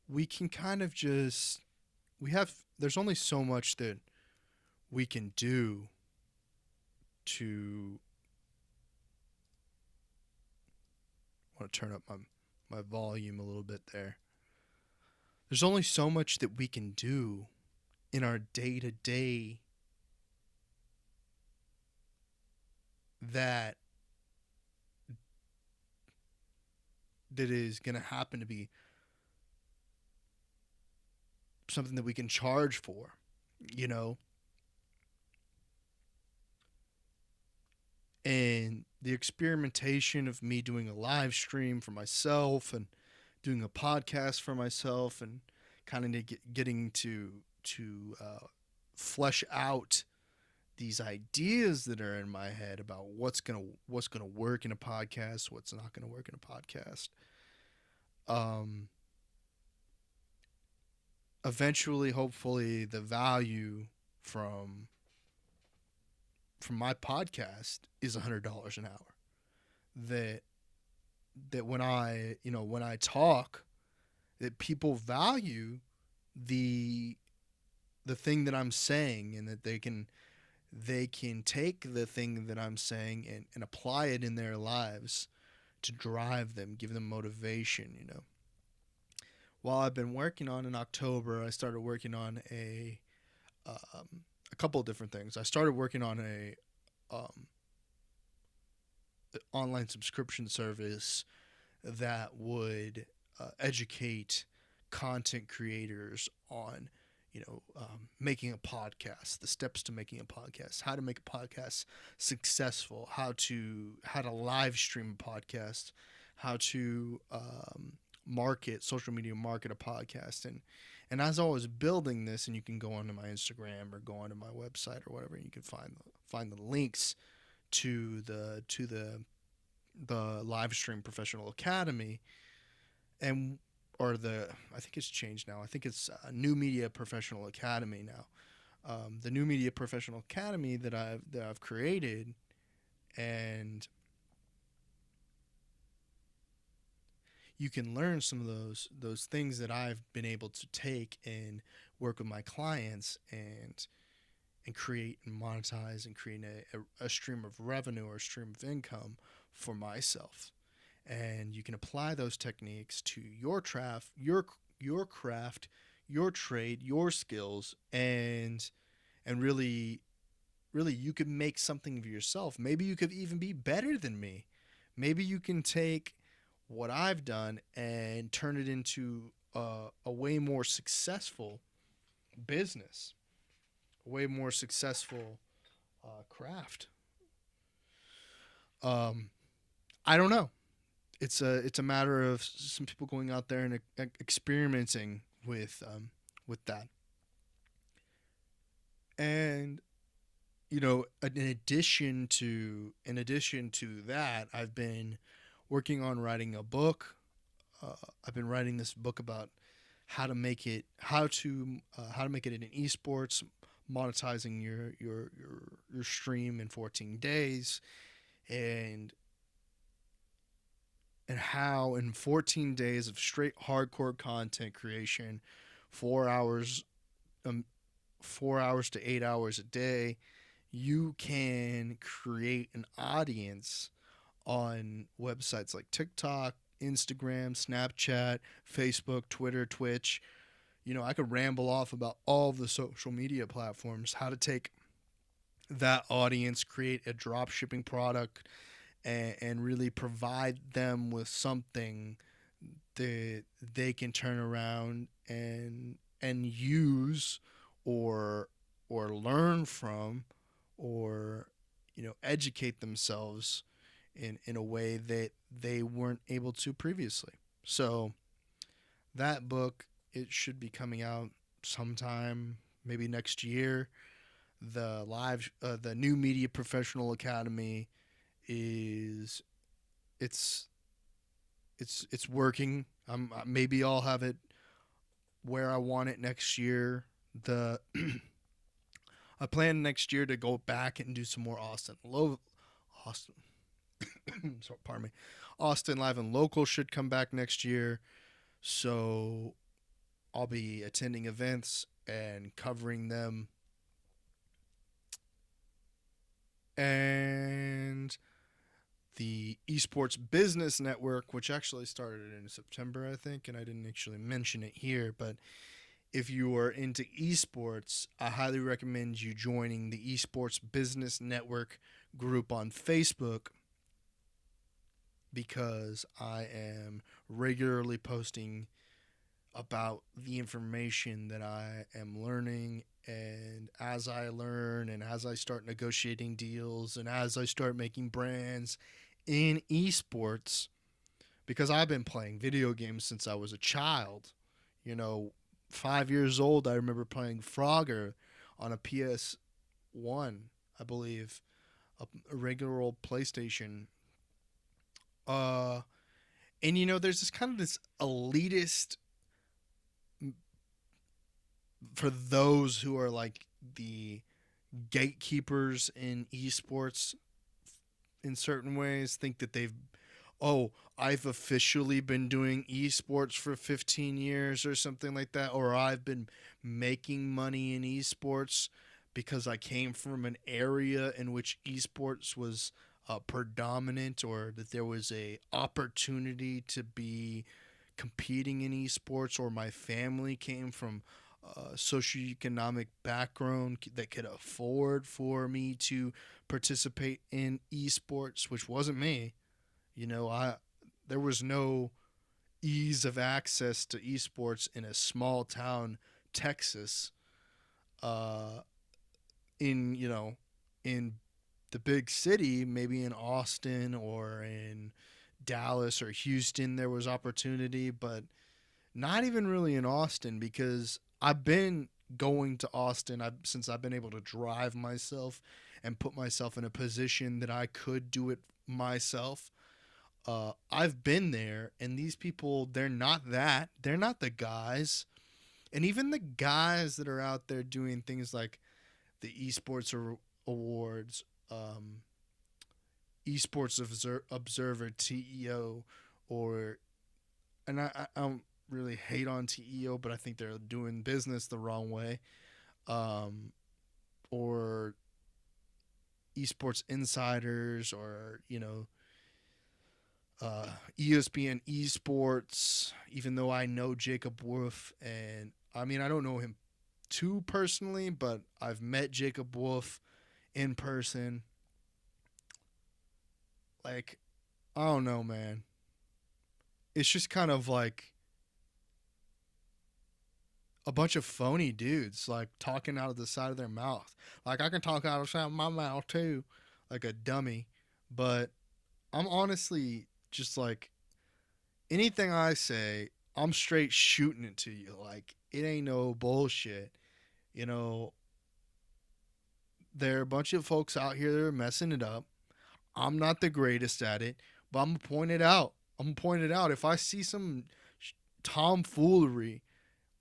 we can kind of just we have there's only so much that we can do to want to turn up my volume a little bit there. There's only so much that we can do in our day to day that that is going to happen to be something that we can charge for, you know? And the experimentation of me doing a live stream for myself and doing a podcast for myself and kind of getting to flesh out these ideas that are in my head about what's gonna work in a podcast, what's not gonna work in a podcast. um, eventually, hopefully, the value from my podcast is $100 an hour. That when I when I talk, that people value the thing that I'm saying, and that they can take the thing that I'm saying and apply it in their lives to drive them, give them motivation. While I've been working on in October, I started working on a couple of different things. I started working on a online subscription service that would educate content creators on making a podcast, the steps to making a podcast, how to make a podcast successful, how to live stream a podcast, how to social media market a podcast. And as I was building this, and you can go onto my Instagram or go onto my website or whatever, and you can find the links to the live stream professional academy, and or the I think it's changed now. I think it's New Media Professional Academy now. The New Media Professional Academy that I've created, and you can learn some of those things that I've been able to take and work with my clients and create and monetize and create a stream of revenue or a stream of income for myself. And you can apply those techniques to your craft, your trade, your skills, and really you could make something of yourself. Maybe you could even be better than me. Maybe you can take what I've done and turn it into a way more successful business, a way more successful craft. Um, I don't know. It's a matter of some people going out there and experimenting with that. And in addition to that, I've been working on writing a book. I've been writing this book about how to make it in esports, monetizing your stream in 14 days, and how in 14 days of straight hardcore content creation, 4 hours, um, 4 hours to 8 hours a day, you can create an audience on websites like TikTok, Instagram, Snapchat, Facebook, Twitter, Twitch. I could ramble off about all of the social media platforms, how to take that audience, create a drop shipping product, and really provide them with something that they can turn around and use, or learn from, or educate themselves in a way that they weren't able to previously. So that book, it should be coming out sometime maybe next year. The New Media Professional Academy is it's it's working. Maybe I'll have it where I want it next year. The I plan next year to go back and do some more Austin. So, pardon me. Austin Live and Local should come back next year. So I'll be attending events and covering them. And the Esports Business Network, which actually started in September, I think, and I didn't actually mention it here, but if you are into esports, I highly recommend you joining the Esports Business Network group on Facebook, because I am regularly posting about the information that I am learning. And as I learn, and as I start negotiating deals, and as I start making brands in esports, because I've been playing video games since I was a child. You know, 5 years old, I remember playing Frogger on a PS1, I believe, a regular old PlayStation. Uh, And you know, there's this kind of this elitist for those who are like the gatekeepers in esports in certain ways, think that they've, oh, I've officially been doing esports for 15 years or something like that, or I've been making money in esports because I came from an area in which esports was predominant, or that there was a opportunity to be competing in esports, or my family came from a socioeconomic background that could afford for me to participate in esports, which wasn't me. You know, I there was no ease of access to esports in a small town, Texas. Uh, in in the big city, maybe in Austin or in Dallas or Houston, there was opportunity, but not even really in Austin, because I've been going to Austin since I've been able to drive myself and put myself in a position that I could do it myself. I've been there, and these people, they're not that. They're not the guys. And even the guys that are out there doing things like the esports awards, um, esports observer TEO, or and I don't really hate on TEO, but I think they're doing business the wrong way. Um, or esports insiders, or ESPN esports. Even though I know Jacob Wolf, and I mean I don't know him too personally, but I've met Jacob Wolf in person. Like, I don't know, man. It's just kind of like a bunch of phony dudes like talking out of the side of their mouth. Like, I can talk out of the side of my mouth too, like a dummy. But I'm honestly just like, anything I say, I'm straight shooting it to you. Like, it ain't no bullshit. You know, there are a bunch of folks out here that are messing it up. I'm not the greatest at it, but I'm gonna point it out. I'm gonna point it out. If I see some tomfoolery,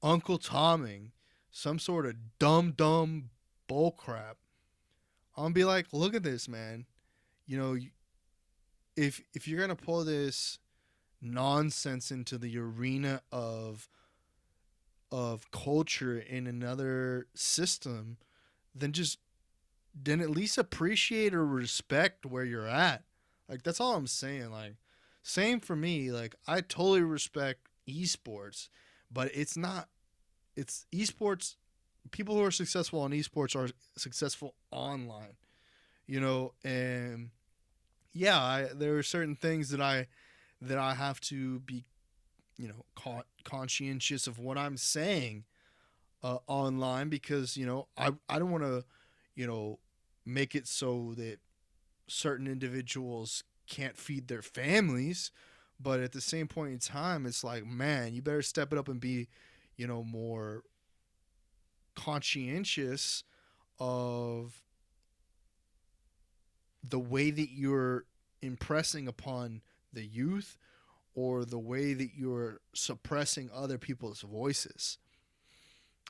Uncle Tomming, some sort of dumb bull crap, I'm gonna be like, look at this, man. You know, if you're gonna pull this nonsense into the arena of culture in another system, then just then at least appreciate or respect where you're at. Like, that's all I'm saying. Like, same for me. Like, I totally respect esports, but it's not. It's esports. People who are successful in esports are successful online. And yeah, there are certain things that I have to be, conscientious of what I'm saying online, because I don't want to, you know, make it so that certain individuals can't feed their families. But at the same point in time, it's like, man, you better step it up and be, more conscientious of the way that you're impressing upon the youth, or the way that you're suppressing other people's voices.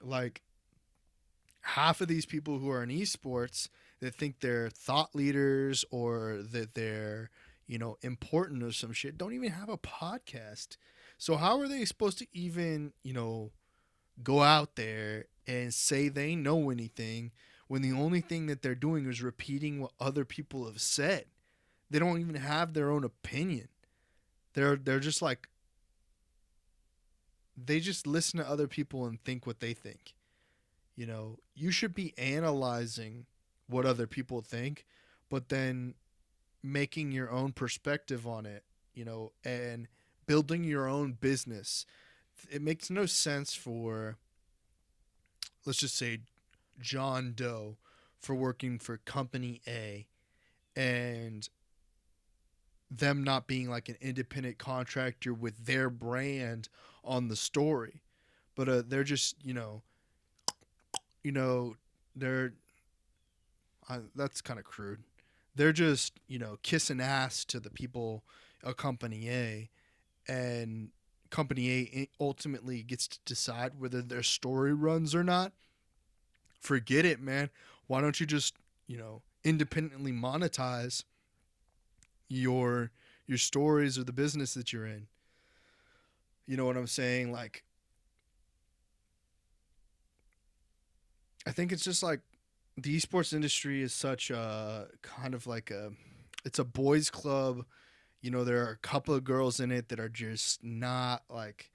Like, half of these people who are in esports that think they're thought leaders, or that they're, important or some shit, don't even have a podcast. So how are they supposed to even, go out there and say they know anything, when the only thing that they're doing is repeating what other people have said? They don't even have their own opinion. They're just like, they just listen to other people and think what they think. You should be analyzing what other people think, but then making your own perspective on it, and building your own business. It makes no sense for, let's just say, John Doe, for working for company A, and them not being like an independent contractor with their brand on the story. But they're just, you know, they're that's kind of crude. They're just, kissing ass to the people of company A, and company A ultimately gets to decide whether their story runs or not, forget it, man. Why don't you just, independently monetize your your stories or the business that you're in? You know what I'm saying? Like, I think it's just like the esports industry is such a kind of like a it's a boys club. There are a couple of girls in it that are just not like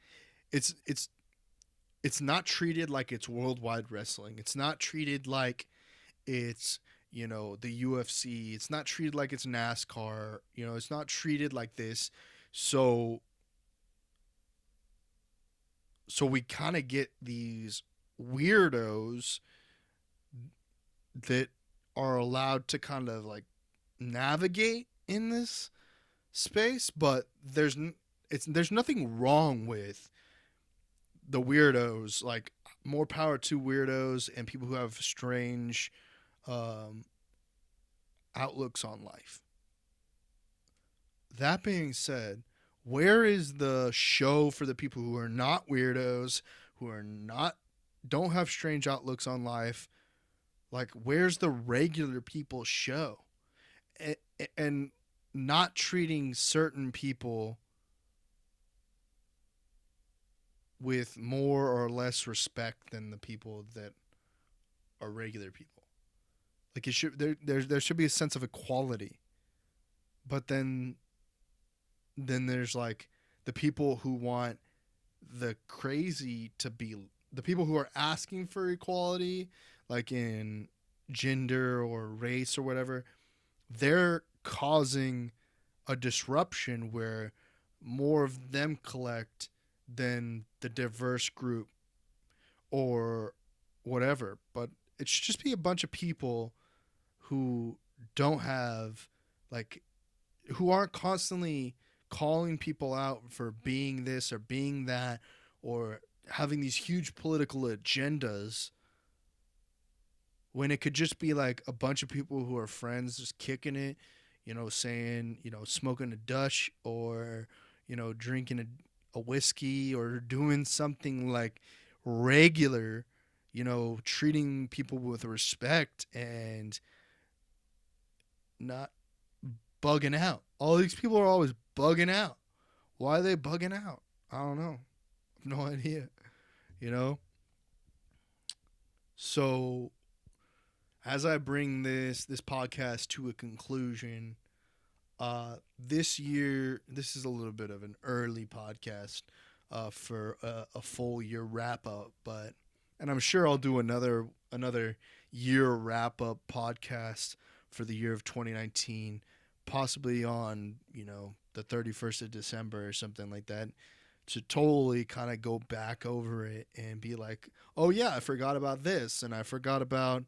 it's it's it's not treated like it's worldwide wrestling. It's not treated like it's the UFC. It's not treated like it's NASCAR. It's not treated like this. So we kind of get these weirdos that are allowed to kind of like navigate in this space, but there's nothing wrong with the weirdos. Like, more power to weirdos and people who have strange um, outlooks on life. That being said, where is the show for the people who are not weirdos, who are not don't have strange outlooks on life? Like, where's the regular people show? And not treating certain people with more or less respect than the people that are regular people. Like, it should there should be a sense of equality. But then there's like the people who want the crazy to be the people who are asking for equality, like in gender or race or whatever. They're causing a disruption where more of them collect than the diverse group or whatever. But it should just be a bunch of people who don't have, like, who aren't constantly calling people out for being this or being that, or having these huge political agendas, when it could just be like a bunch of people who are friends just kicking it, saying, smoking a Dutch, or, drinking a whiskey, or doing something like regular, treating people with respect and not bugging out. All these people are always bugging out. Why are they bugging out? I don't know. No idea. You know? So as I bring this podcast to a conclusion, this year, this is a little bit of an early podcast for a full year wrap up, but and I'm sure I'll do another year wrap up podcast for the year of 2019, possibly on the 31st of December or something like that, to totally kind of go back over it and be like, oh yeah, I forgot about this, and I forgot about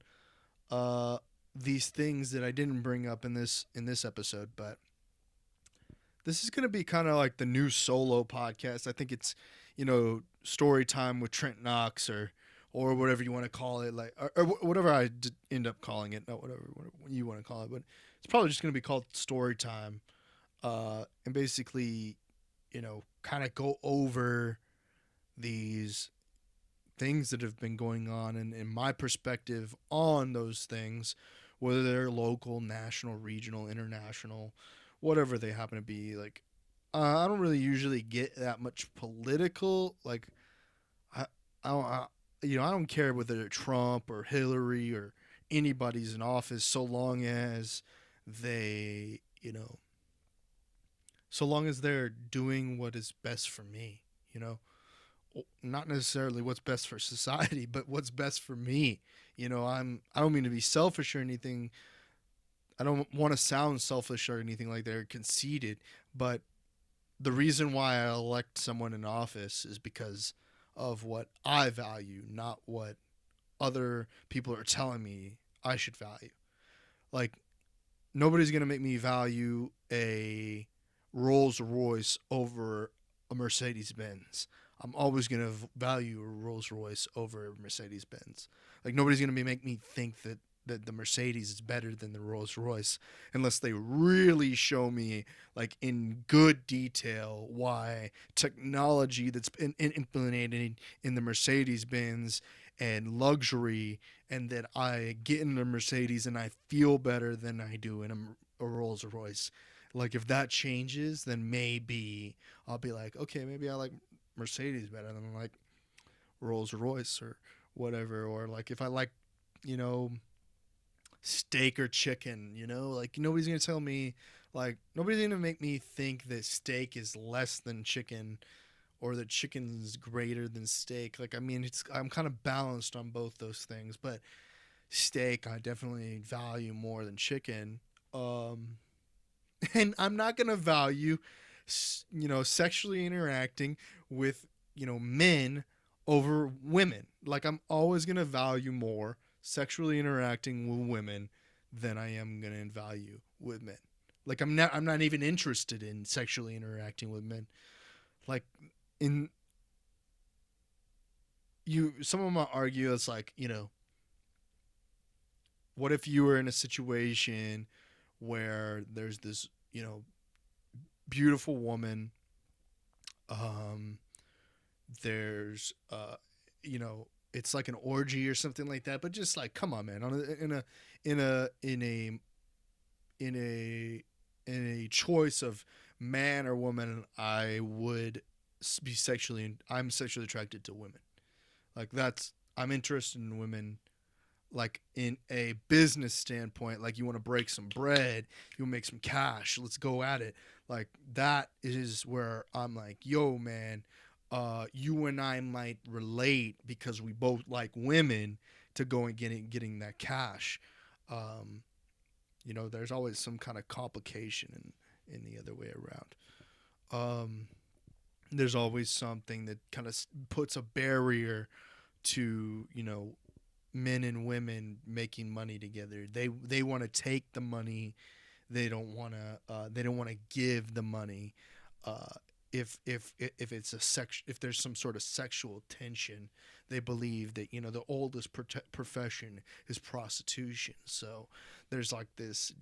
uh, these things that I didn't bring up in this episode. But this is gonna be kind of like the new solo podcast. I think it's story time with Trent Knox, or whatever you want to call it, like, or whatever end up calling it, not whatever you want to call it, but it's probably just gonna be called story time. And basically, kind of go over these things that have been going on, and my perspective on those things, whether they're local, national, regional, international, whatever they happen to be. Like, I don't really usually get that much political. Like, I, I don't care whether Trump or Hillary or anybody's in office, so long as they, so long as they're doing what is best for me, not necessarily what's best for society, but what's best for me. I don't mean to be selfish or anything. I don't want to sound selfish or anything like that, or conceited, but the reason why I elect someone in office is because of what I value, not what other people are telling me I should value. Like, nobody's going to make me value a Rolls Royce over a Mercedes Benz. I'm always going to value a Rolls Royce over a Mercedes Benz. Like, nobody's going to make me think that that the Mercedes is better than the Rolls Royce unless they really show me like in good detail why technology that's been implemented in the Mercedes Benz and luxury, and that I get in a Mercedes and I feel better than I do in a Rolls Royce. Like if that changes, then maybe I'll be like, okay, maybe I like Mercedes better than like Rolls Royce or whatever. Or like if I like, you know, steak or chicken, like nobody's gonna tell me, like nobody's gonna make me think that steak is less than chicken or that chicken's greater than steak. Like I mean, I'm kind of balanced on both those things, but steak I definitely value more than chicken. Um, and I'm not gonna value, sexually interacting with men over women. Like I'm always gonna value more sexually interacting with women than I am gonna value with men. Like I'm not even interested in sexually interacting with men. Like in some of them argue it's like, what if you were in a situation where there's this, beautiful woman, um there's it's like an orgy or something like that, but just like come on man, in a in a in a in a choice of man or woman, I would I'm sexually attracted to women. Like that's I'm interested in women, like in a business standpoint. Like you want to break some bread, you want to make some cash, let's go at it. Like that is where I'm like, yo man, you and I might relate because we both like women to go and getting that cash. um there's always some kind of complication in the other way around. um there's always something that kind of puts a barrier to men and women making money together. They want to take the money. They don't want to give the money. Uh, if it's if there's some sort of sexual tension, they believe that the oldest profession is prostitution. So there's like this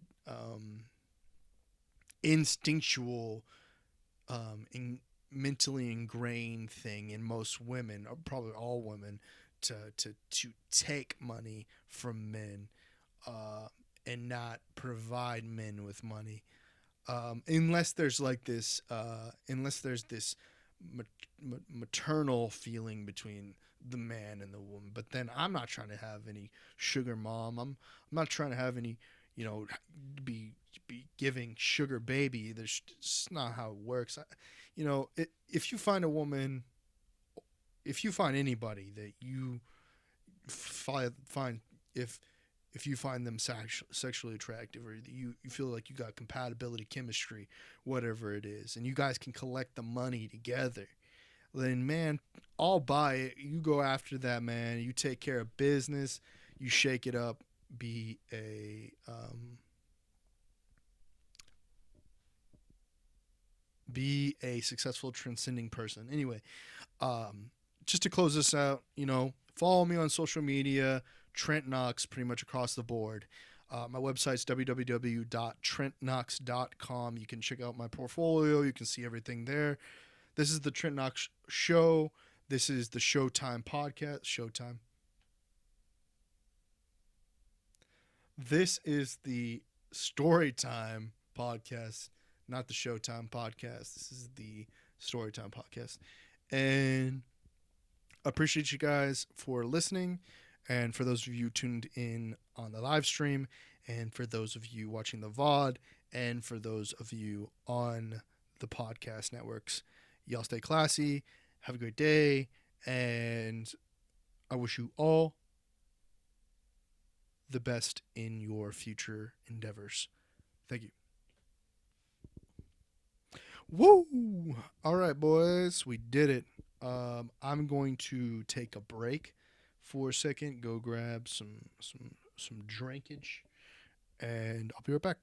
instinctual, in, mentally ingrained thing in most women, or probably all women, to take money from men, uh, and not provide men with money, unless there's like this, unless there's this maternal feeling between the man and the woman. But then I'm not trying to have any sugar mom. I'm not trying to have any, you know, be be giving sugar baby. There's It's not how it works. If you find a woman, if you find anybody that you find, if if you find them sexually attractive, or you feel like you got compatibility, chemistry, whatever it is, and you guys can collect the money together, then man, I'll buy it. You go after that, man. You take care of business. You shake it up. Be a be a successful transcending person. Anyway, um, just to close this out, follow me on social media, Trent Knox, pretty much across the board. My website's www.trentknox.com. You can check out my portfolio. You can see everything there. This is the Trent Knox Show. This is the Showtime podcast. Showtime. This is the Storytime podcast, not the Showtime podcast. This is the Storytime podcast. And appreciate you guys for listening, and for those of you tuned in on the live stream, and for those of you watching the VOD, and for those of you on the podcast networks. Y'all stay classy, have a great day, and I wish you all the best in your future endeavors. Thank you. Woo! All right, boys, we did it. I'm going to take a break for a second, go grab some drinkage, and I'll be right back.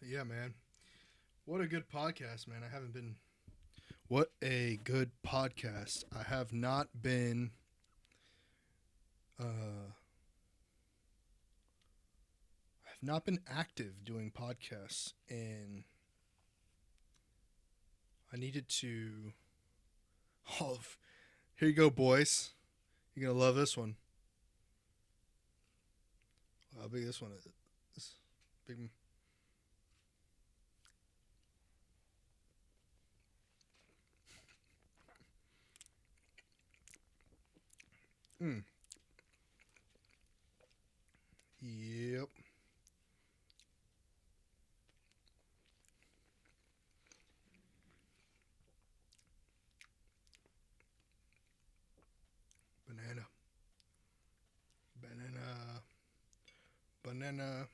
Yeah, man. What a good podcast, man. I haven't been. What a good podcast. I have not been. I've not been active doing podcasts, and I needed to. Oh, here you go, boys. You're gonna love this one. How big this one is? This big. Mm. Yep. Banana. Banana. Banana.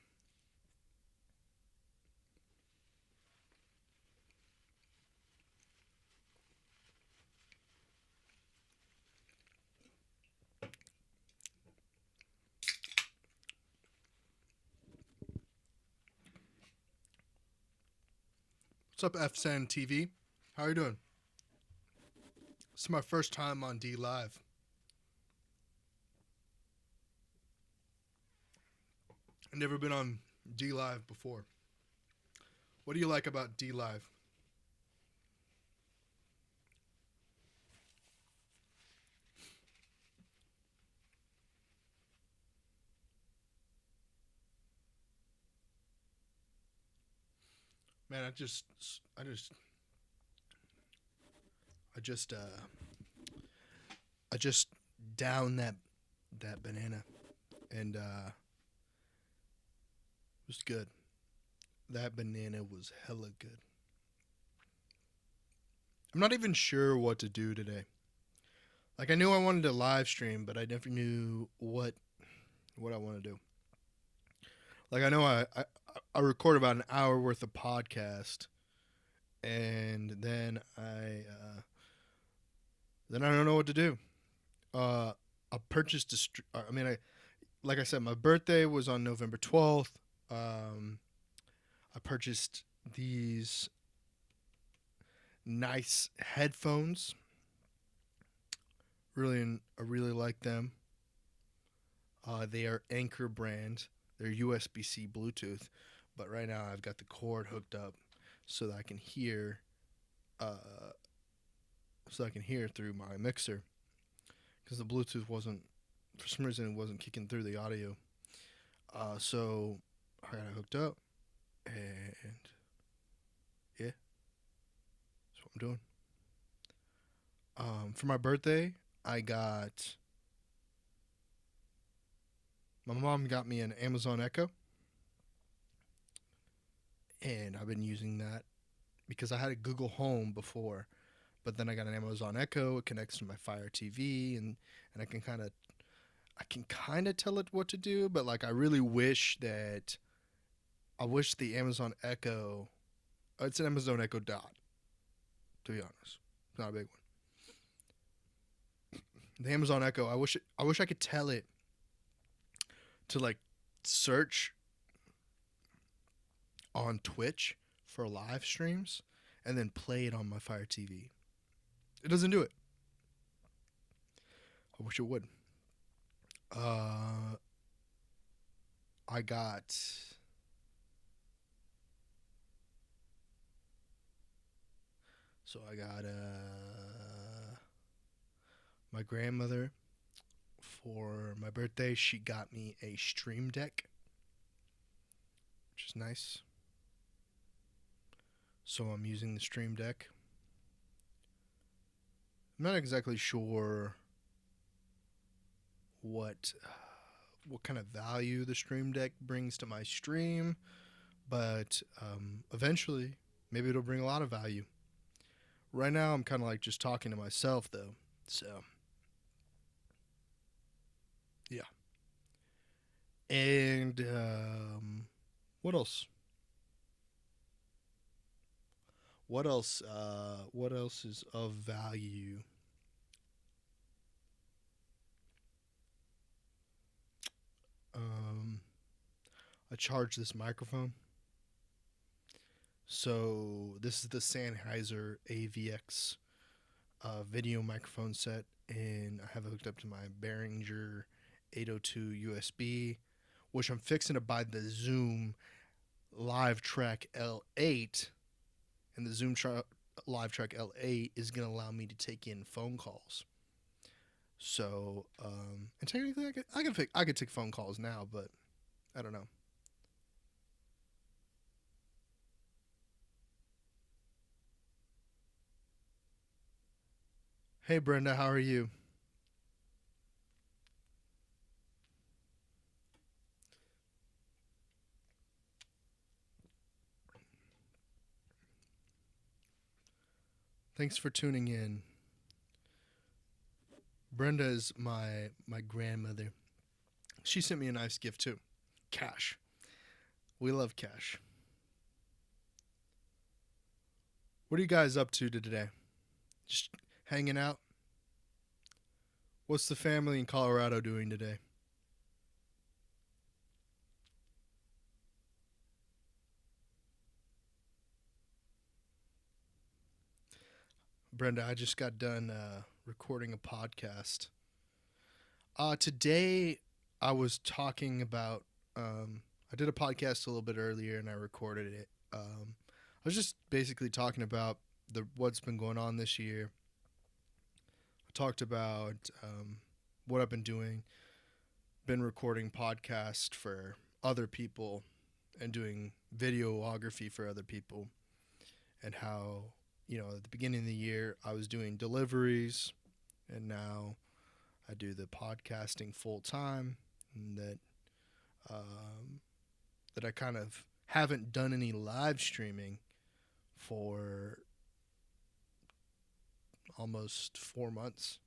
What's up, FSN TV? How are you doing? This is my first time on D Live. I've never been on D Live before. What do you like about D Live? Man, I just, I just down that banana, and it was good. That banana was hella good. I'm not even sure what to do today. Like I knew I wanted to live stream, but I never knew what I want to do. Like I know I record about an hour worth of podcast, and then I don't know what to do. Uh, I purchased I mean, like I said, my birthday was on November 12th. Um, I purchased these nice headphones. I really like them. They are Anchor brand. They're USB-C Bluetooth, but right now I've got the cord hooked up so that I can hear, uh, through my mixer because the Bluetooth wasn't, for some reason, it wasn't kicking through the audio. So I got it hooked up, and yeah, that's what I'm doing. For my birthday, I got my mom got me an Amazon Echo, and I've been using that because I had a Google Home before, but then I got an Amazon Echo. It connects to my Fire TV, and I can kind of tell it what to do. But like, I wish the Amazon Echo. It's an Amazon Echo Dot, to be honest. It's not a big one. The Amazon Echo. I wish I could tell it to like search on Twitch for live streams and then play it on my Fire TV. It doesn't do it. I wish it would. Uh, I got I got my grandmother for my birthday. She got me a Stream Deck, which is nice. So I'm using the Stream Deck. I'm not exactly sure what what kind of value the Stream Deck brings to my stream, but eventually maybe it'll bring a lot of value. Right now, I'm kind of like just talking to myself though. So yeah. And what else? What else? What else is of value? Um, I charge this microphone. So this is the Sennheiser AVX video microphone set, and I have it hooked up to my Behringer 802 USB, which I'm fixing to buy the Zoom Live Track L8, and the Live Track L8 is going to allow me to take in phone calls. So, and technically, I could take phone calls now, but I don't know. Hey, Brenda, how are you? Thanks for tuning in. Brenda is my grandmother. She sent me a nice gift too. Cash. We love cash. What are you guys up to today? Just hanging out? What's the family in Colorado doing today? Brenda, I just got done recording a podcast. Today, I was talking about. I did a podcast a little bit earlier, and I recorded it. I was just basically talking about the what's been going on this year. I talked about what I've been doing. Been recording podcasts for other people and doing videography for other people, and how at the beginning of the year I was doing deliveries, and now I do the podcasting full time, and um, that I kind of haven't done any live streaming for almost 4 months.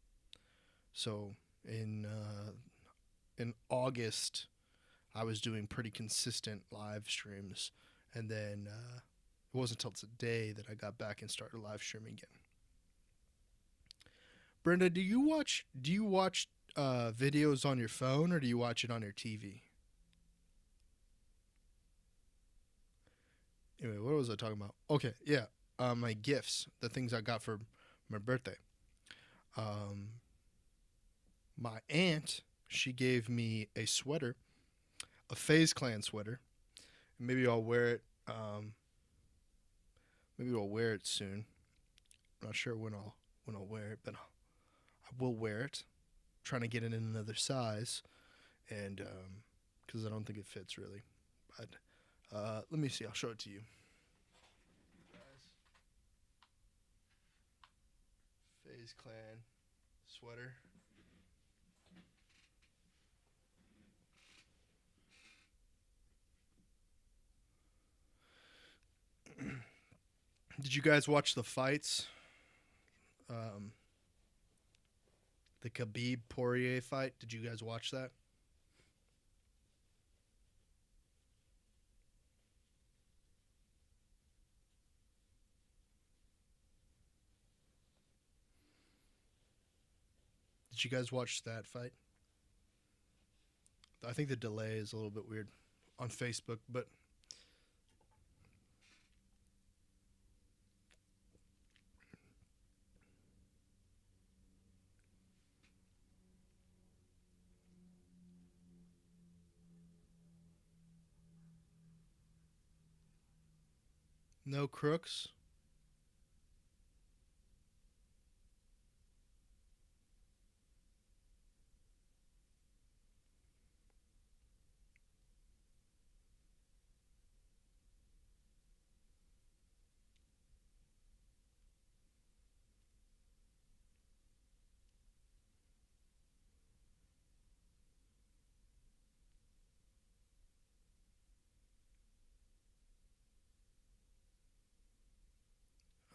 So in August, I was doing pretty consistent live streams, and then it wasn't until today that I got back and started live streaming again. Brenda, do you watch videos on your phone, or do you watch it on your TV? Anyway, what was I talking about? Okay, yeah, my gifts, the things I got for my birthday. Um, my aunt, she gave me a sweater, a Phase Clan sweater. Maybe I'll wear it. Maybe I'll wear it soon. I'm not sure when I'll wear it, but I will wear it. I'm trying to get it in another size, and because I don't think it fits really. But let me see. I'll show it to you. Phase Clan sweater. Did you guys watch the fights? Um, the Khabib Poirier fight. Did you guys watch that? Did you guys watch that fight? I think the delay is a little bit weird on Facebook, but no crooks.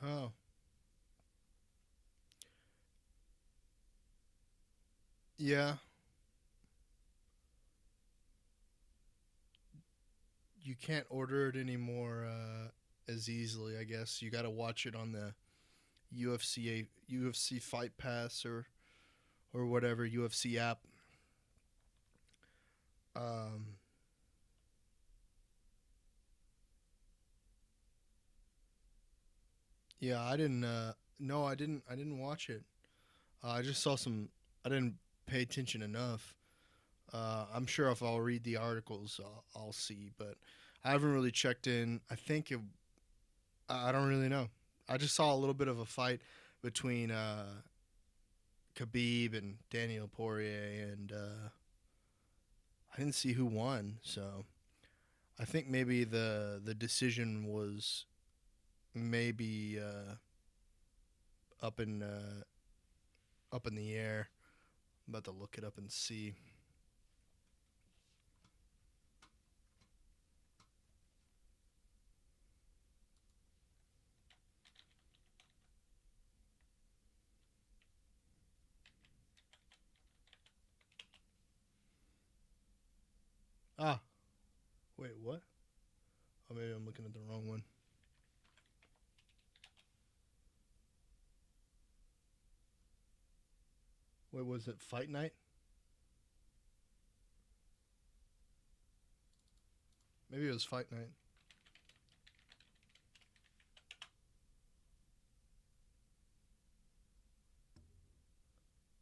Oh, yeah. You can't order it anymore as easily. I guess you got to watch it on the UFC Fight Pass or whatever UFC app. Um, Yeah, I didn't. No, I didn't. I didn't watch it. I just saw some. I didn't pay attention enough. I'm sure if I'll read the articles, I'll see. But I haven't really checked in. I think it. I don't really know. I just saw a little bit of a fight between Khabib and Daniel Poirier, and I didn't see who won. So I think maybe the decision was maybe up in uh, up in the air. I'm about to look it up and see. Ah, wait, what? Oh, maybe I'm looking at the wrong one. Wait, was it Fight Night? Maybe it was Fight Night.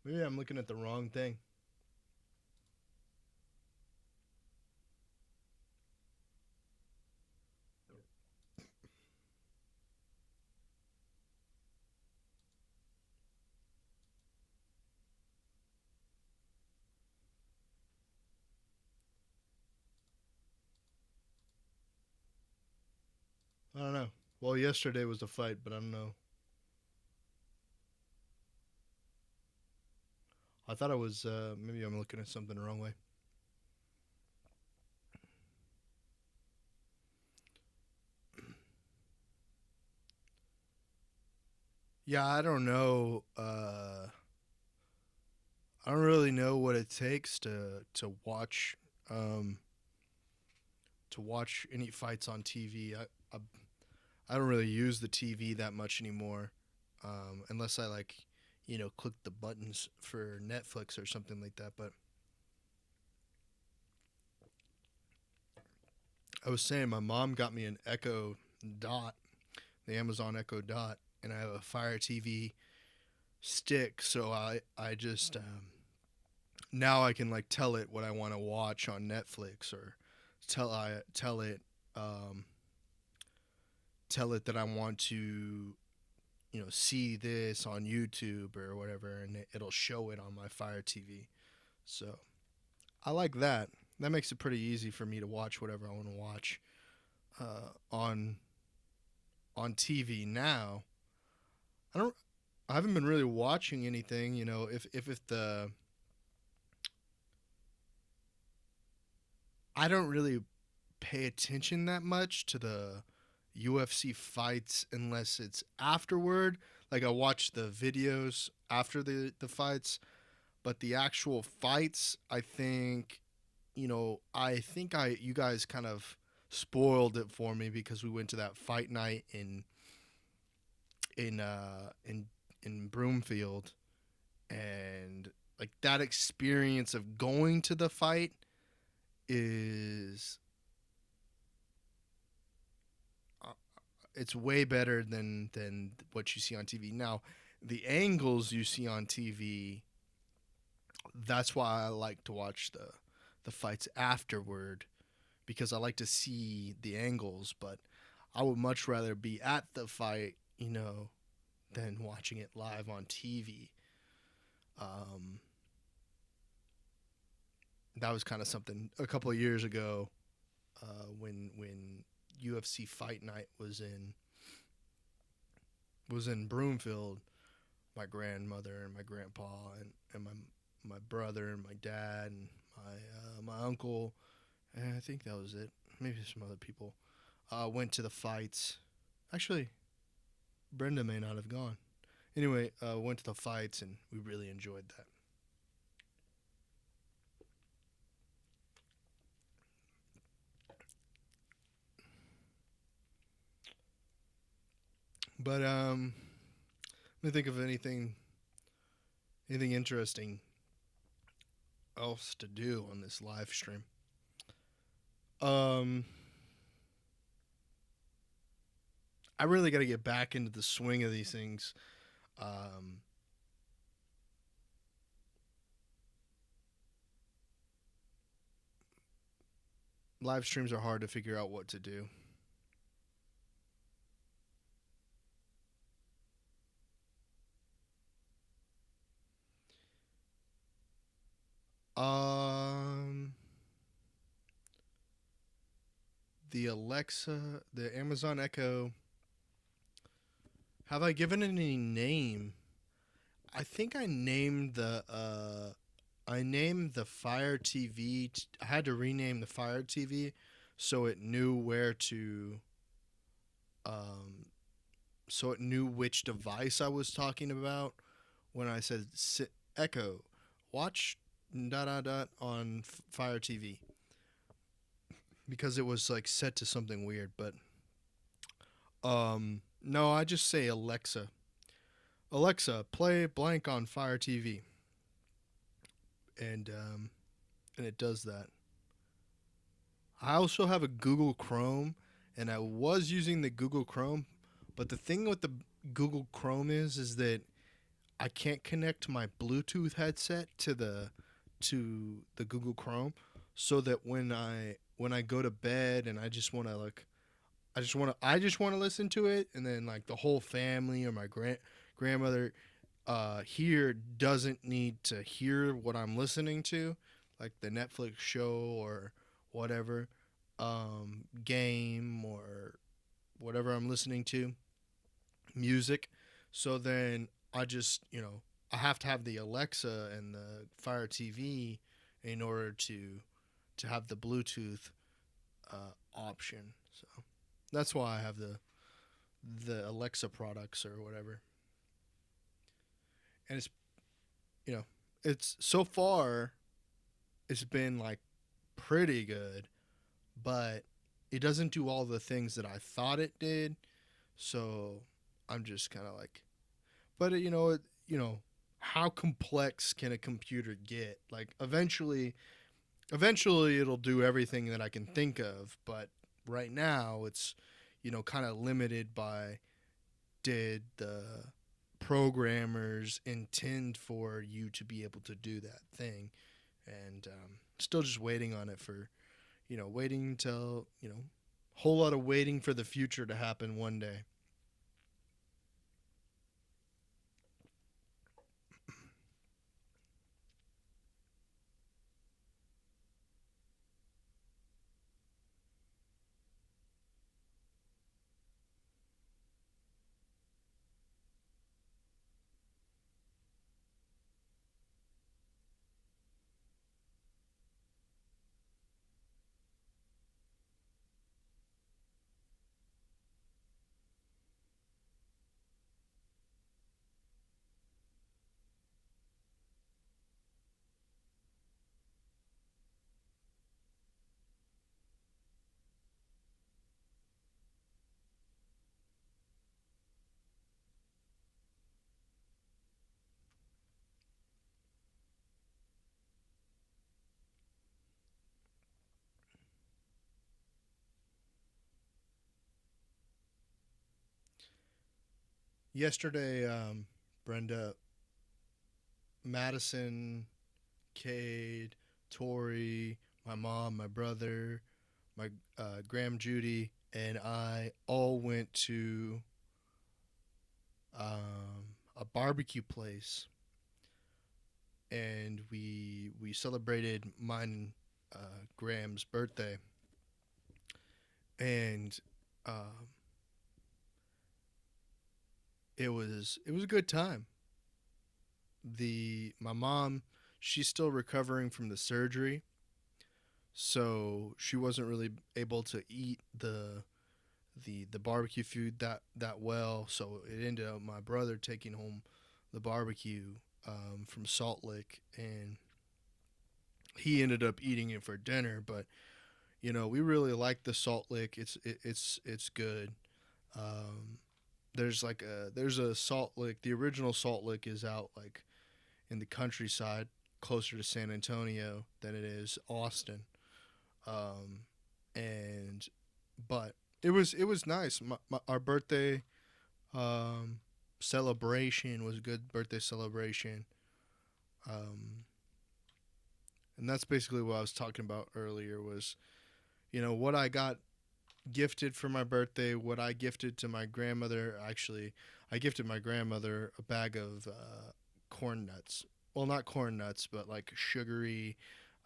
Maybe I'm looking at the wrong thing. I don't know. Well, yesterday was the fight, but I don't know. I thought it was. Maybe I'm looking at something the wrong way. Yeah, I don't know. I don't really know what it takes um, to watch any fights on TV. I don't really use the TV that much anymore, unless I like, click the buttons for Netflix or something like that. But I was saying my mom got me an Echo Dot, the Amazon Echo Dot, and I have a Fire TV stick, so I just now I can like tell it what I want to watch on Netflix, or tell it um, tell it that I want to see this on YouTube or whatever, and it'll show it on my Fire TV. So I like that. That makes it pretty easy for me to watch whatever I want to watch on TV now. I don't. I haven't been really watching anything. If the I don't really pay attention that much to the UFC fights unless it's afterward. Like I watch the videos after the fights, but the actual fights, I think I you guys kind of spoiled it for me because we went to that fight night in uh in in Broomfield, and like that experience of going to the fight is uh, it's way better than what you see on TV. Now, the angles you see on TV, that's why I like to watch the fights afterward, because I like to see the angles, but I would much rather be at the fight, than watching it live on TV. Um, that was kind of something a couple of years ago when UFC Fight Night was in Broomfield. My grandmother and my grandpa and my brother and my dad and my uncle, and I think that was it. Maybe some other people went to the fights. Actually, Brenda may not have gone. Anyway, went to the fights and we really enjoyed that. But let me think of anything interesting else to do on this live stream. Um, I really got to get back into the swing of these things. Um, Live streams are hard to figure out what to do. Um, the Alexa, the Amazon Echo. Have I given it any name? I think I named the Fire TV. I had to rename the Fire TV so it knew where to um so it knew which device I was talking about when I said Echo, watch dot dot dot on Fire TV because it was like set to something weird. But no, I just say Alexa. Alexa, play blank on Fire TV, and it does that. I also have a Google Chrome, and I was using the Google Chrome, but the thing with the Google Chrome is that I can't connect my Bluetooth headset to the Google Chrome, so that when I go to bed and I just want to listen to it, and then like the whole family or my grandmother here doesn't need to hear what I'm listening to, like the Netflix show or whatever game or whatever I'm listening to, music. So then I just, I have to have the Alexa and the Fire TV in order to have the Bluetooth option. So that's why I have the Alexa products or whatever. And you know, it's so far it's been like pretty good, but it doesn't do all the things that I thought it did. So I'm just kind of like, but how complex can a computer get? Like eventually it'll do everything that I can think of, but right now it's kind of limited by, did the programmers intend for you to be able to do that thing? And still just waiting on it for, waiting until, whole lot of waiting for the future to happen one day. Yesterday, Brenda, Madison, Cade, Tori, my mom, my brother, my Graham, Judy, and I all went to a barbecue place, and we celebrated mine Graham's birthday, and uh, it was a good time. The My mom, she's still recovering from the surgery, so she wasn't really able to eat the barbecue food that well. So it ended up my brother taking home the barbecue from Salt Lake, and he ended up eating it for dinner. But we really like the Salt Lick. It's good. Um, there's a Salt Lick. The original Salt Lick is out like in the countryside, closer to San Antonio than it is Austin. Um, and but It was nice. Our birthday um, celebration was a good birthday celebration. Um, and that's basically what I was talking about earlier was, what I got gifted for my birthday, what I gifted to my grandmother. Actually, I gifted my grandmother a bag of corn nuts. Well, not corn nuts, but like sugary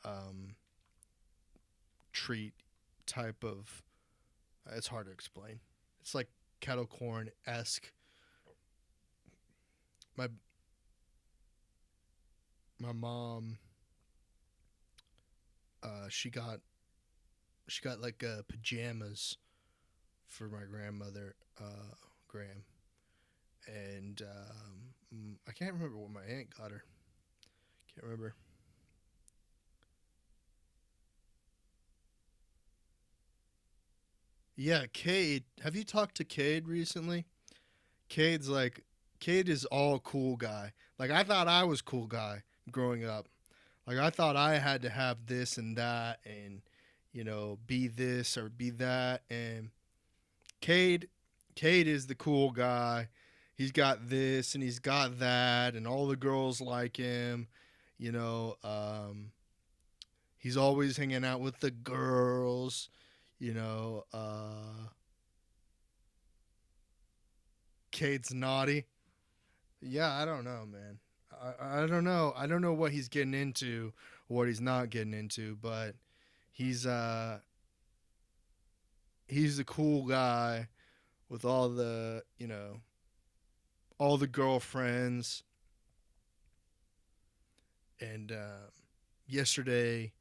um, treat type of. It's hard to explain. It's like kettle corn esque. My my mom, uh, she got she got like pajamas for my grandmother, Graham, and I can't remember what my aunt got her. Can't remember. Yeah, Cade. Have you talked to Cade recently? Cade's like, Cade is all cool guy. Like I thought I was cool guy growing up. Like I thought I had to have this and that, and be this or be that. And Cade, Cade is the cool guy. He's got this and he's got that, and all the girls like him. You know, he's always hanging out with the girls. You know, Cade's naughty. Yeah, I don't know, man. I don't know. I don't know what he's getting into, or what he's not getting into, but he's uh he's the cool guy with all the girlfriends. And yesterday,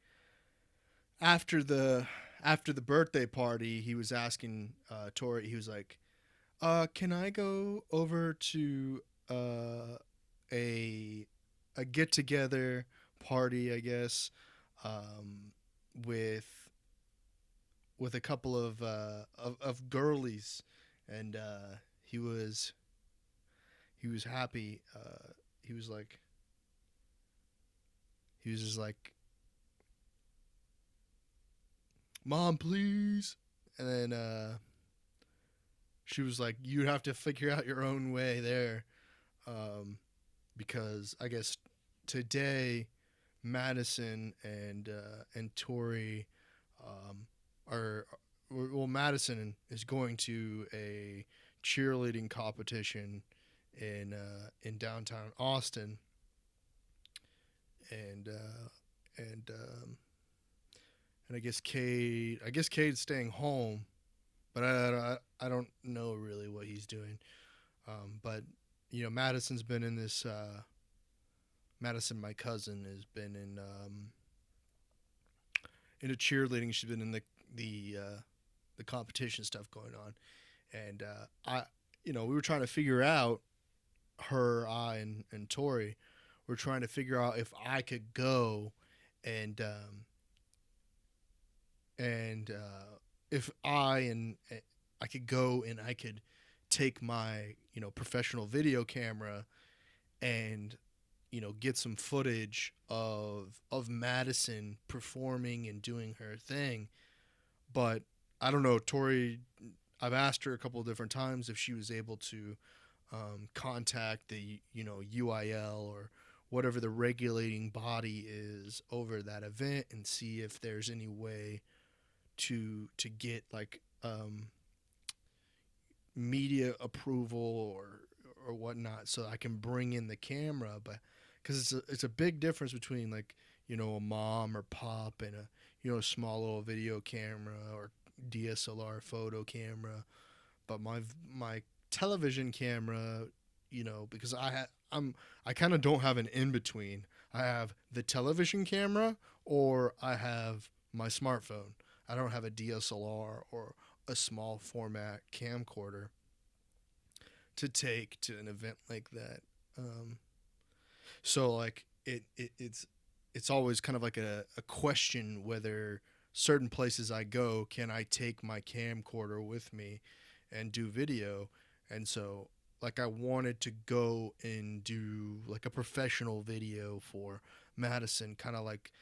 after the after the birthday party, he was asking Tori. He was like, can I go over to uh, a a get together party, I guess, um, with with a couple of girlies, and he was he was happy. He was like he was just like, "Mom, please," and then she was like, "You have to figure out your own way there." Um, because I guess today Madison and Tori are well, Madison is going to a cheerleading competition in downtown Austin, and and and I guess Cade's staying home, but I don't know really what he's doing. But Madison's been in this. Madison, my cousin, has been in a cheerleading. She's been in the competition stuff going on, and we were trying to figure out I and Tori were trying to figure out if I could go and if I could go and I could take my professional video camera and get some footage of Madison performing and doing her thing. But I don't know, Tori. I've asked her a couple of different times if she was able to contact the UIL or whatever the regulating body is over that event and see if there's any way to get like media approval or whatnot, so I can bring in the camera. But because it's a big difference between like a mom or pop and a small little video camera or DSLR photo camera. But my television camera, because I kind of don't have an in between. I have the television camera or I have my smartphone. I don't have a DSLR or a small format camcorder to take to an event like that. Um, so like it's always kind of like a question whether certain places I go can I take my camcorder with me and do video. And so like I wanted to go and do like a professional video for Madison, kind of like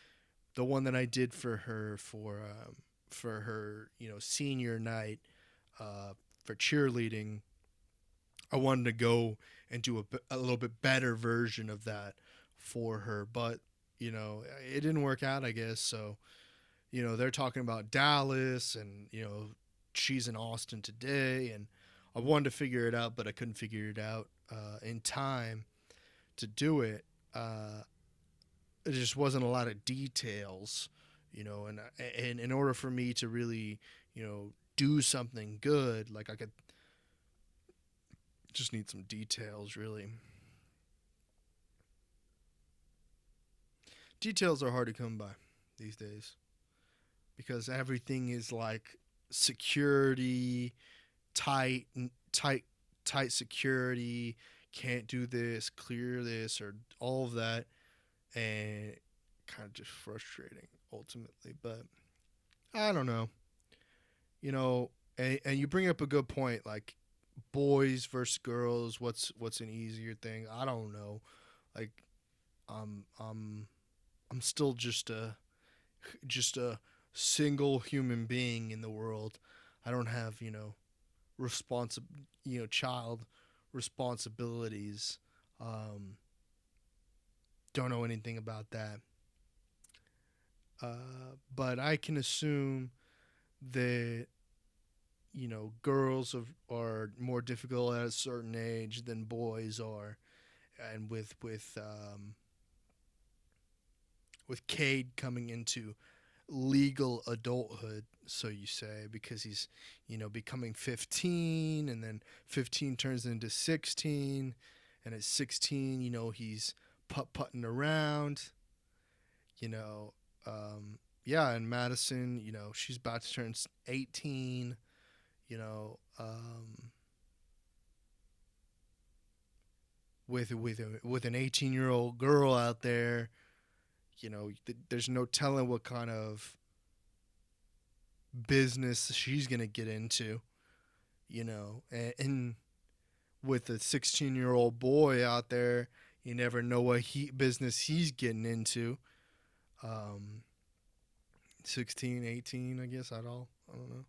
the one that I did for her for her senior night. for cheerleading. I wanted to go and do a little bit better version of that for her, but it didn't work out, I guess. So they're talking about Dallas, and she's in Austin today, and I wanted to figure it out, but I couldn't figure it out in time to do it. There just wasn't a lot of details, and in order for me to really, do something good, like I could just need some details, really. Details are hard to come by these days because everything is like security, tight, tight, tight security. Can't do this, clear this, or all of that, and kind of just frustrating ultimately. But I don't know, and you bring up a good point, like boys versus girls. What's an easier thing? I don't know. Like I'm I'm I'm still just a single human being in the world. I don't have responsi- child responsibilities. Um, don't know anything about that. But I can assume that girls are more difficult at a certain age than boys are, and with Cade coming into legal adulthood, so you say, because he's becoming 15, and then 15 turns into 16, and at 16, he's putt putting around, you know. Yeah, and Madison, she's about to turn 18, you know, with an 18-year-old girl out there, there's no telling what kind of business she's gonna get into, and with a 16-year-old boy out there, you never know what business he's getting into. Um, 16, 18, I guess I don't know.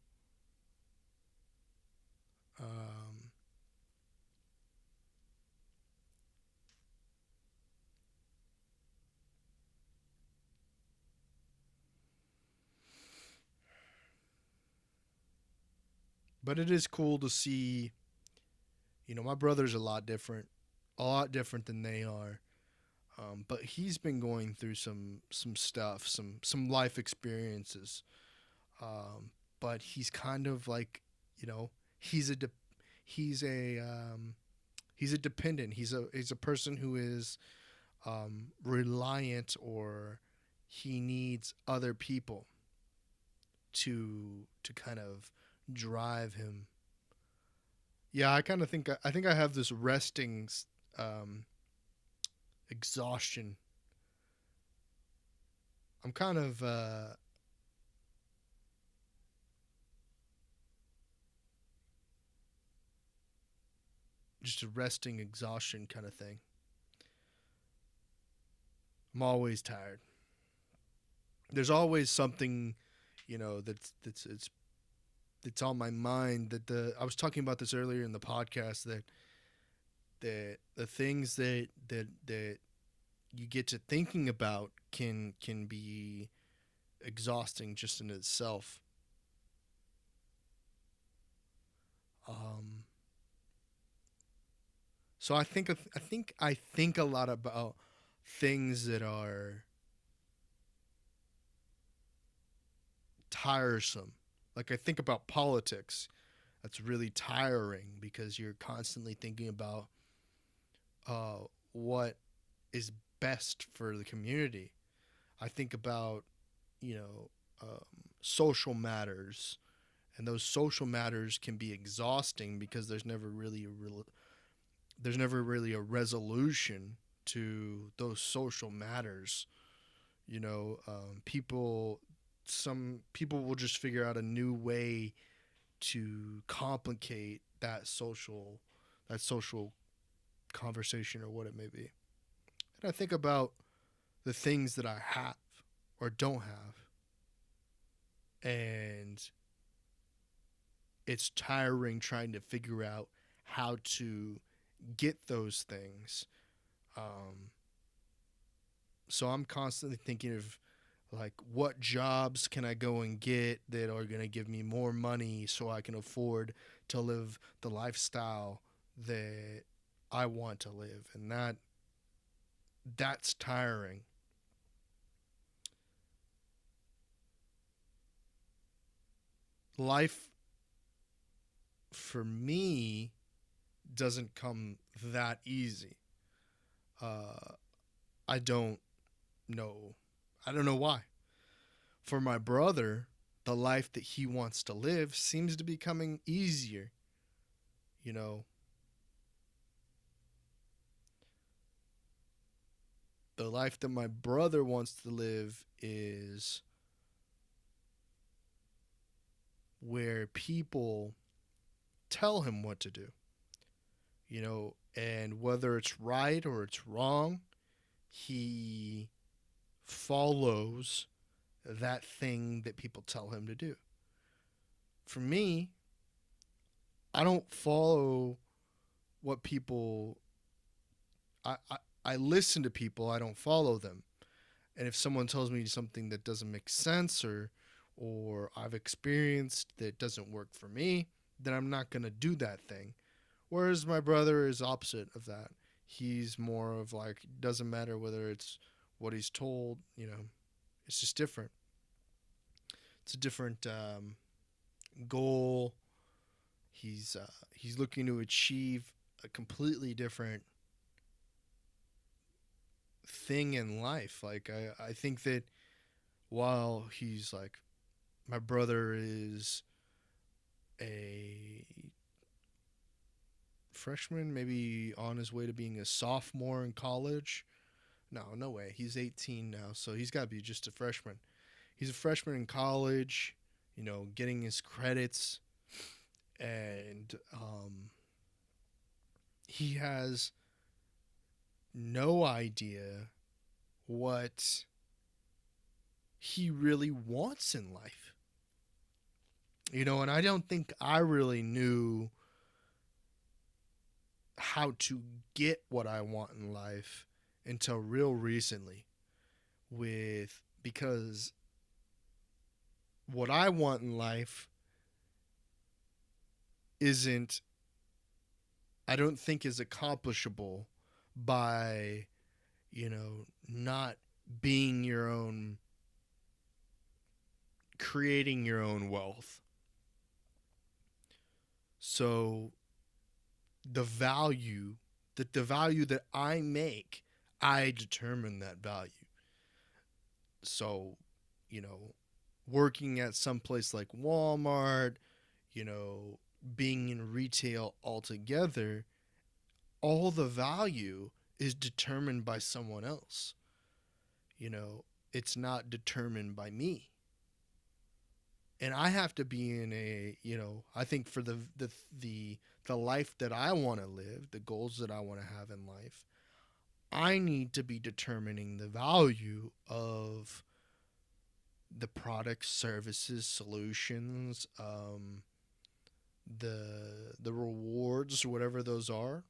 Um, but it is cool to see. My brother's a lot different than they are. But he's been going through some stuff, some life experiences. Um, but he's kind of like, you know, he's a de- he's a he's a dependent. He's a person who is reliant, or he needs other people to kind of drive him. Yeah, I kind of think I have this resting um, exhaustion. I'm kind of just a resting exhaustion kind of thing. I'm always tired. There's always something, that's on my mind. That the I was talking about this earlier in the podcast, that the things that you get to thinking about can be exhausting just in itself. Um, so I think a lot about things that are tiresome. Like I think about politics. That's really tiring because you're constantly thinking about what is best for the community. I think about social matters, and those social matters can be exhausting because there's never really a resolution to those social matters. People some people will just figure out a new way to complicate that social conversation, or what it may be. And I think about the things that I have or don't have, and it's tiring trying to figure out how to get those things. Um, so I'm constantly thinking of like what jobs can I go and get that are going to give me more money so I can afford to live the lifestyle that I want to live, and that's tiring. Life for me doesn't come that easy. Uh, I don't know. I don't know why. For my brother, the life that he wants to live seems to be coming easier. You know, the life that my brother wants to live is where people tell him what to do, and whether it's right or it's wrong, he follows that thing that people tell him to do. For me, I don't follow what people I, I I listen to people, I don't follow them. And if someone tells me something that doesn't make sense or I've experienced that doesn't work for me, then I'm not going to do that thing. Whereas my brother is opposite of that. He's more of like doesn't matter whether it's what he's told, it's just different. It's a different goal. He's looking to achieve a completely different thing in life. Like I think that while he's like my brother is a freshman, maybe on his way to being a sophomore in college. No, no way. He's 18 now, so he's got to be just a freshman. He's a freshman in college, getting his credits, and he has no idea what he really wants in life. And I don't think I really knew how to get what I want in life until real recently with because what I want in life isn't I don't think is accomplishable by, not being your own creating your own wealth. So the value that I make, I determine that value. So, you know, working at some place like Walmart, you know, being in retail altogether, all the value is determined by someone else. You know, it's not determined by me. And I have to be in I think for the life that I want to live, the goals that I want to have in life, I need to be determining the value of the products, services, solutions, the rewards, whatever those are.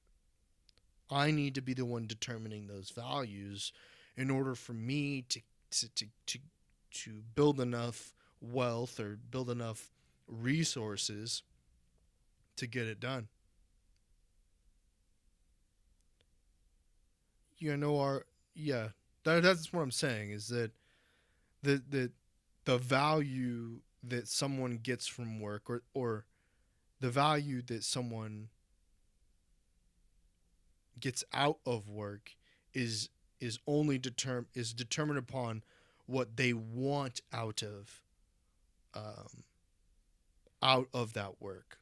I need to be the one determining those values in order for me to build enough wealth or build enough resources to get it done. You know, our yeah, that's what I'm saying is that the the value that someone gets from work or the value that someone gets out of work is is determined upon what they want um, out of that work.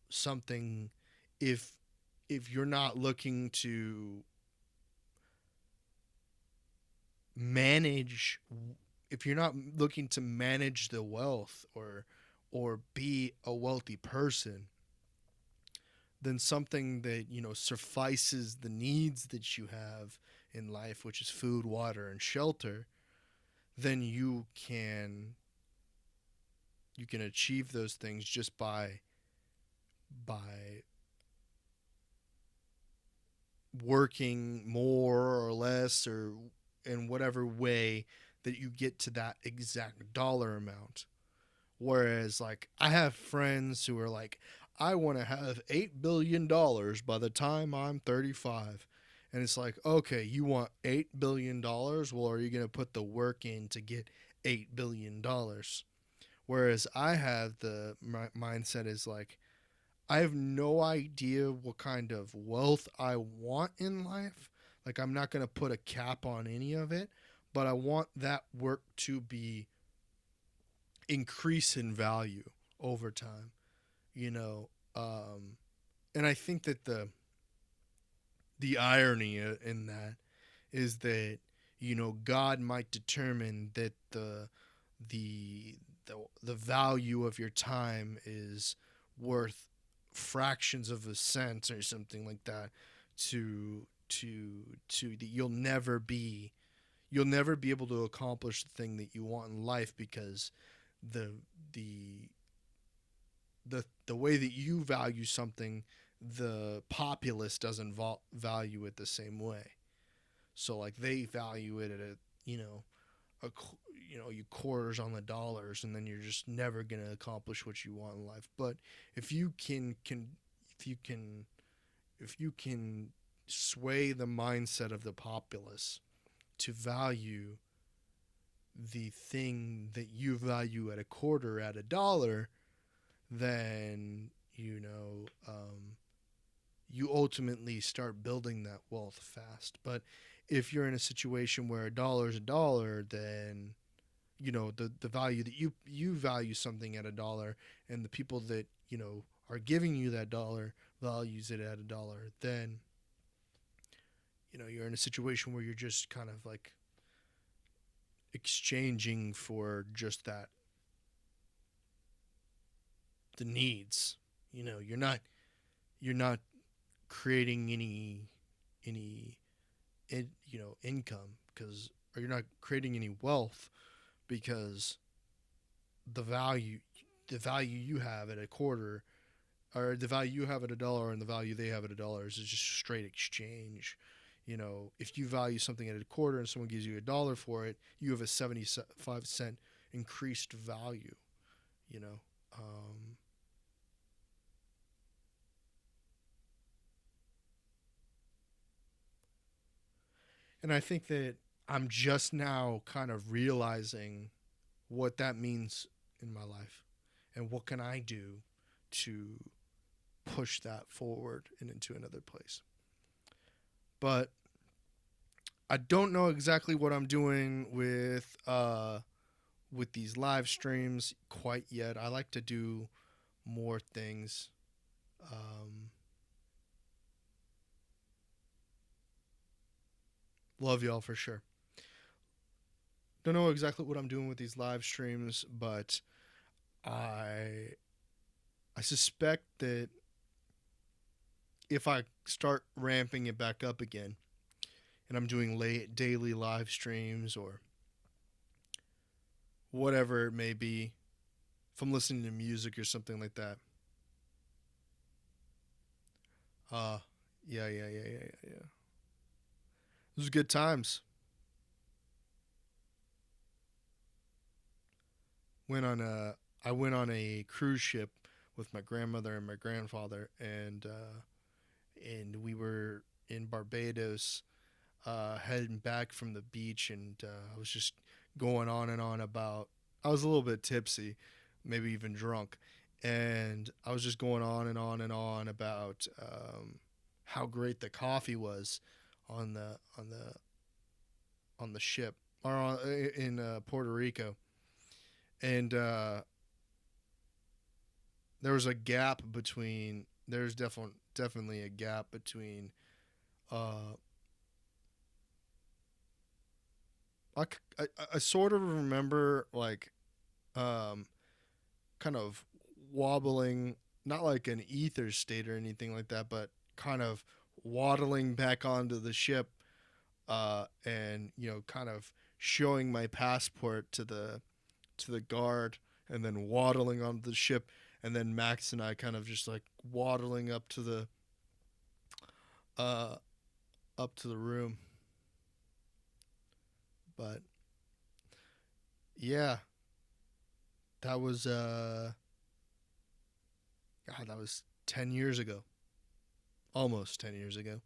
Something if you're not looking to manage if you're not looking to manage the wealth or be a wealthy person, then something that suffices the needs that you have in life, which is food, water, and shelter, then you can You can achieve those things just by working more or less, or in whatever way that you get to that exact dollar amount. Whereas, like, I have friends who are like, I want to have $8 billion by the time I'm 35. And it's like, okay, you want $8 billion? Well, are you going to put the work in to get $8 billion? Whereas I have my mindset is like, I have no idea what kind of wealth I want in life. Like, I'm not going to put a cap on any of it, but I want that work to be increase in value over time, you know. And I think that the irony in that is that, God might determine that the the value of your time is worth fractions of a cent or something like that, to that you'll never be able to accomplish the thing that you want in life, because the the the way that you value something, the populace doesn't value it the same way. So, like, they value it at you know a you quarters on the dollars, and then you're just never gonna accomplish what you want in life. But if you can if you can if you can sway the mindset of the populace to value the thing that you value at a quarter at a dollar, then you ultimately start building that wealth fast. But if you're in a situation where a dollar is a dollar, then the value that you value something at a dollar, and the people that are giving you that dollar values it at a dollar, then you're in a situation where you're just kind of like exchanging for just that, the needs. You're not creating any income, because, or you're not creating any wealth, because the value the value you have at a quarter, or the value you have at a dollar, and the value they have at a dollar, is just straight exchange. If you value something at a quarter and someone gives you a dollar for it, you have a 75-cent increased value. You know, um, and I think that I'm just now kind of realizing what that means in my life, and what can I do to push that forward and into another place. But I don't know exactly what I'm doing with these live streams quite yet. I like to do more things. Um, Love y'all for sure. Don't know exactly what I'm doing with these live streams, but I I suspect that if I start ramping it back up again, and I'm doing late daily live streams, or whatever it may be, if I'm listening to music or something like that. Uh yeah, yeah, yeah, yeah, yeah, yeah. Those are good times. Went on a I went on a cruise ship with my grandmother and my grandfather, and we were in Barbados, heading back from the beach, and I was just going on and on about. I was a little bit tipsy, maybe even drunk, and I was just going on and on and on about how great the coffee was on the ship, or in Puerto Rico, and there was a gap between. There's definitely a gap between. Uh, I sort of remember, like, um, kind of wobbling, not like an ether state or anything like that, but kind of waddling back onto the ship, and kind of showing my passport to the guard, and then waddling onto the ship, and then Max and I kind of just like waddling uh up to the room. But yeah, that was God, that was 10 years ago. Almost 10 years ago.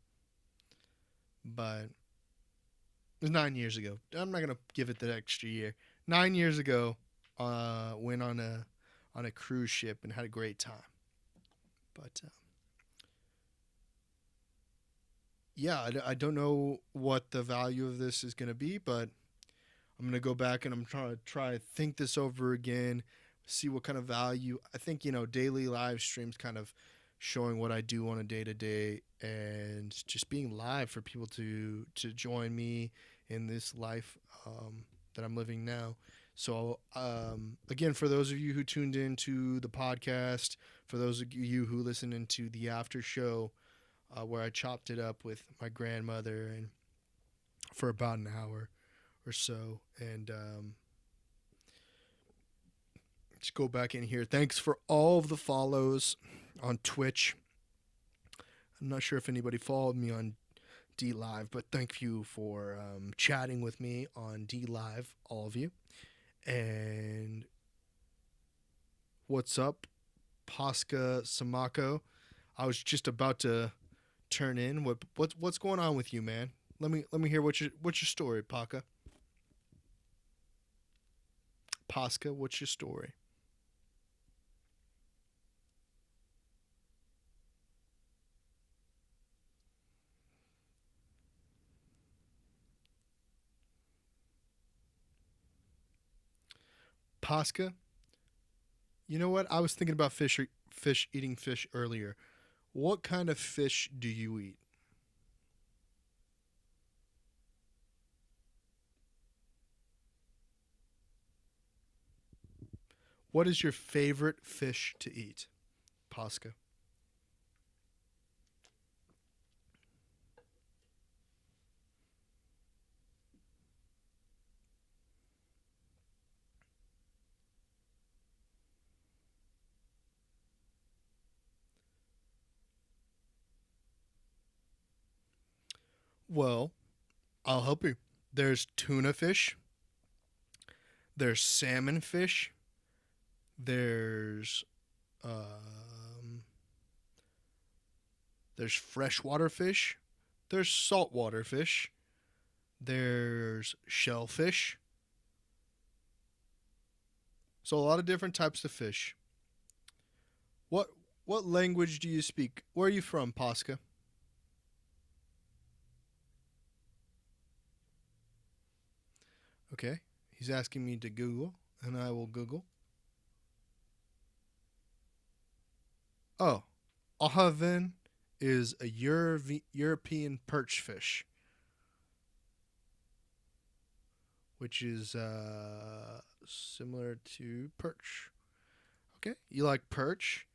But it was 9 years ago. I'm not going to give it the extra year. 9 years ago, went on a cruise ship and had a great time. But yeah, I don't know what the value of this is going to be, but I'm going to go back and I'm trying to think this over again, see what kind of value. I think, daily live streams kind of showing what I do on a day to day and just being live for people to join me in this life that I'm living now. So, again, for those of you who tuned into the podcast, for those of you who listened into the after show, where I chopped it up with my grandmother and for about an hour or so, and just go back in here. Thanks for all of the follows on Twitch. I'm not sure if anybody followed me on D Live, but thank you for chatting with me on D Live, all of you. And what's up, Pasca Samako? I was just about to turn in. What's going on with you, man? Let me hear what's your story, Paka. Pasca, what's your story? Pasca, you know what? I was thinking about fish eating fish earlier. What kind of fish do you eat? What is your favorite fish to eat, Pasca? Well, I'll help you. There's tuna fish, there's salmon fish, there's um, there's freshwater fish, there's saltwater fish, there's shellfish. So a lot of different types of fish. What what language do you speak? Where are you from, Pasca? Okay. He's asking me to Google, and I will Google. Oh, Ahaven is a European perch fish, which is similar to perch. Okay, you like perch?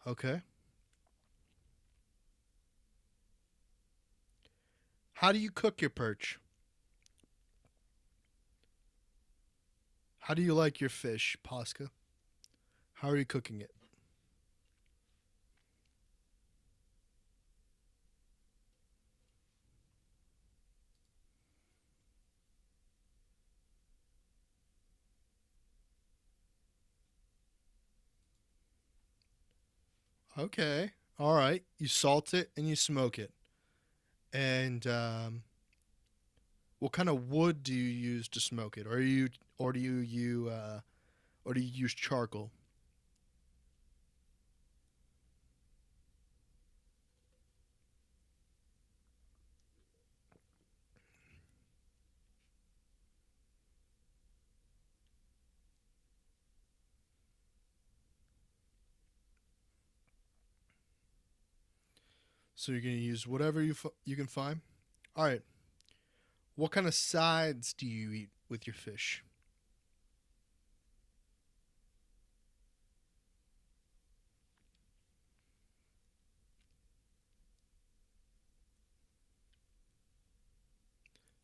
Okay. How do you cook your perch? How do you like your fish, Pasca? How are you cooking it? Okay. All right. You salt it and you smoke it. And what kind of wood do you use to smoke it? Or do or do you use charcoal? So you're gonna use whatever you can find. All right. What kind of sides do you eat with your fish?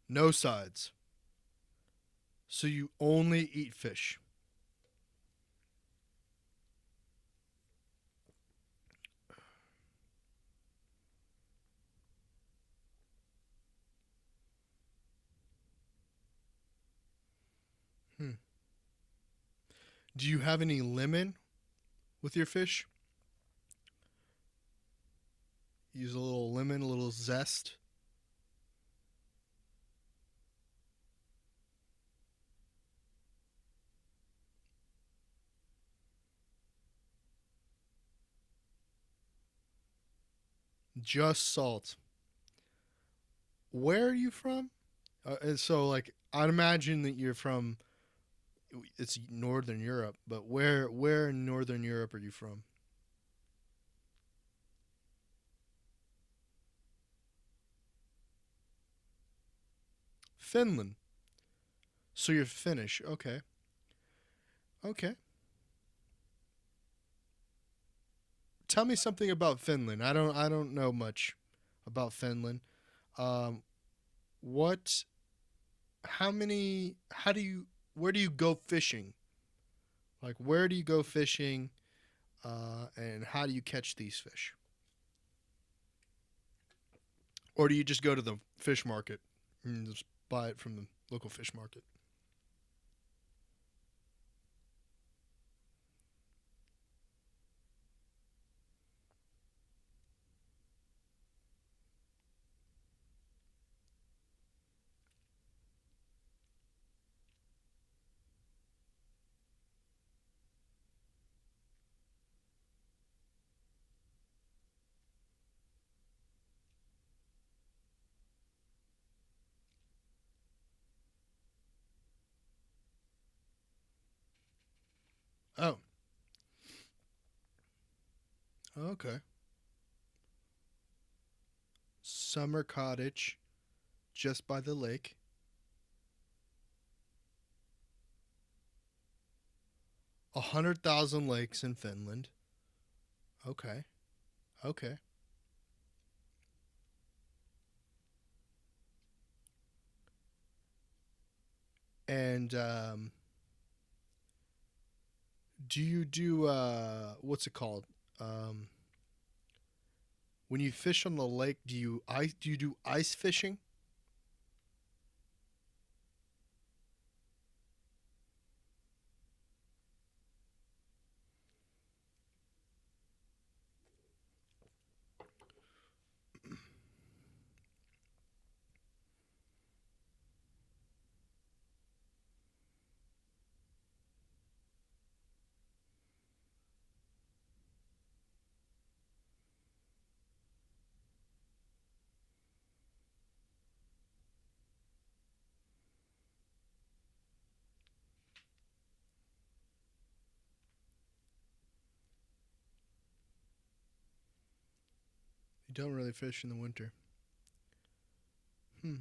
No sides. So you only eat fish. Do you have any lemon with your fish? Use a little lemon, a little zest. Just salt. Where are you from? And so, like, I'd imagine that you're from. It's Northern Europe, but where in Northern Europe are you from? Finland. So you're Finnish. Okay. Okay. Tell me something about Finland. I don't know much about Finland. Um, what? How many? How do you? Where do you go fishing? Like, where do you go fishing? And how do you catch these fish? Or do you just go to the fish market and just buy it from the local fish market? Oh, okay. Summer cottage just by the lake. 100,000 lakes in Finland. Okay. Okay. And do you do what's it called? Um, when you fish on the lake, do you do ice fishing? You don't really fish in the winter. Hmm.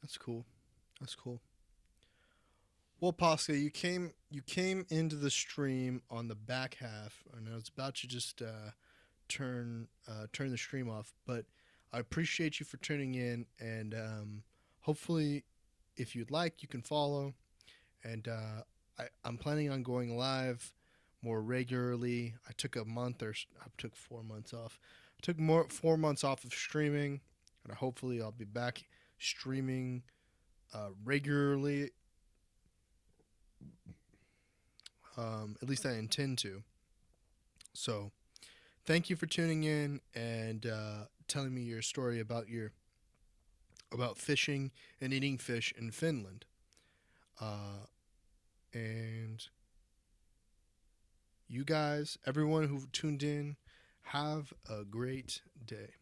That's cool. That's cool. Well, Pasca, you came into the stream on the back half, and I was about to just turn the stream off. But I appreciate you for tuning in, and hopefully, if you'd like, you can follow. And I'm planning on going live more regularly. I took 4 months off. I took more 4 months off of streaming, and hopefully, I'll be back streaming regularly. At least I intend to. So, thank you for tuning in and telling me your story about fishing and eating fish in Finland. Uh, and you guys, everyone who tuned in, have a great day.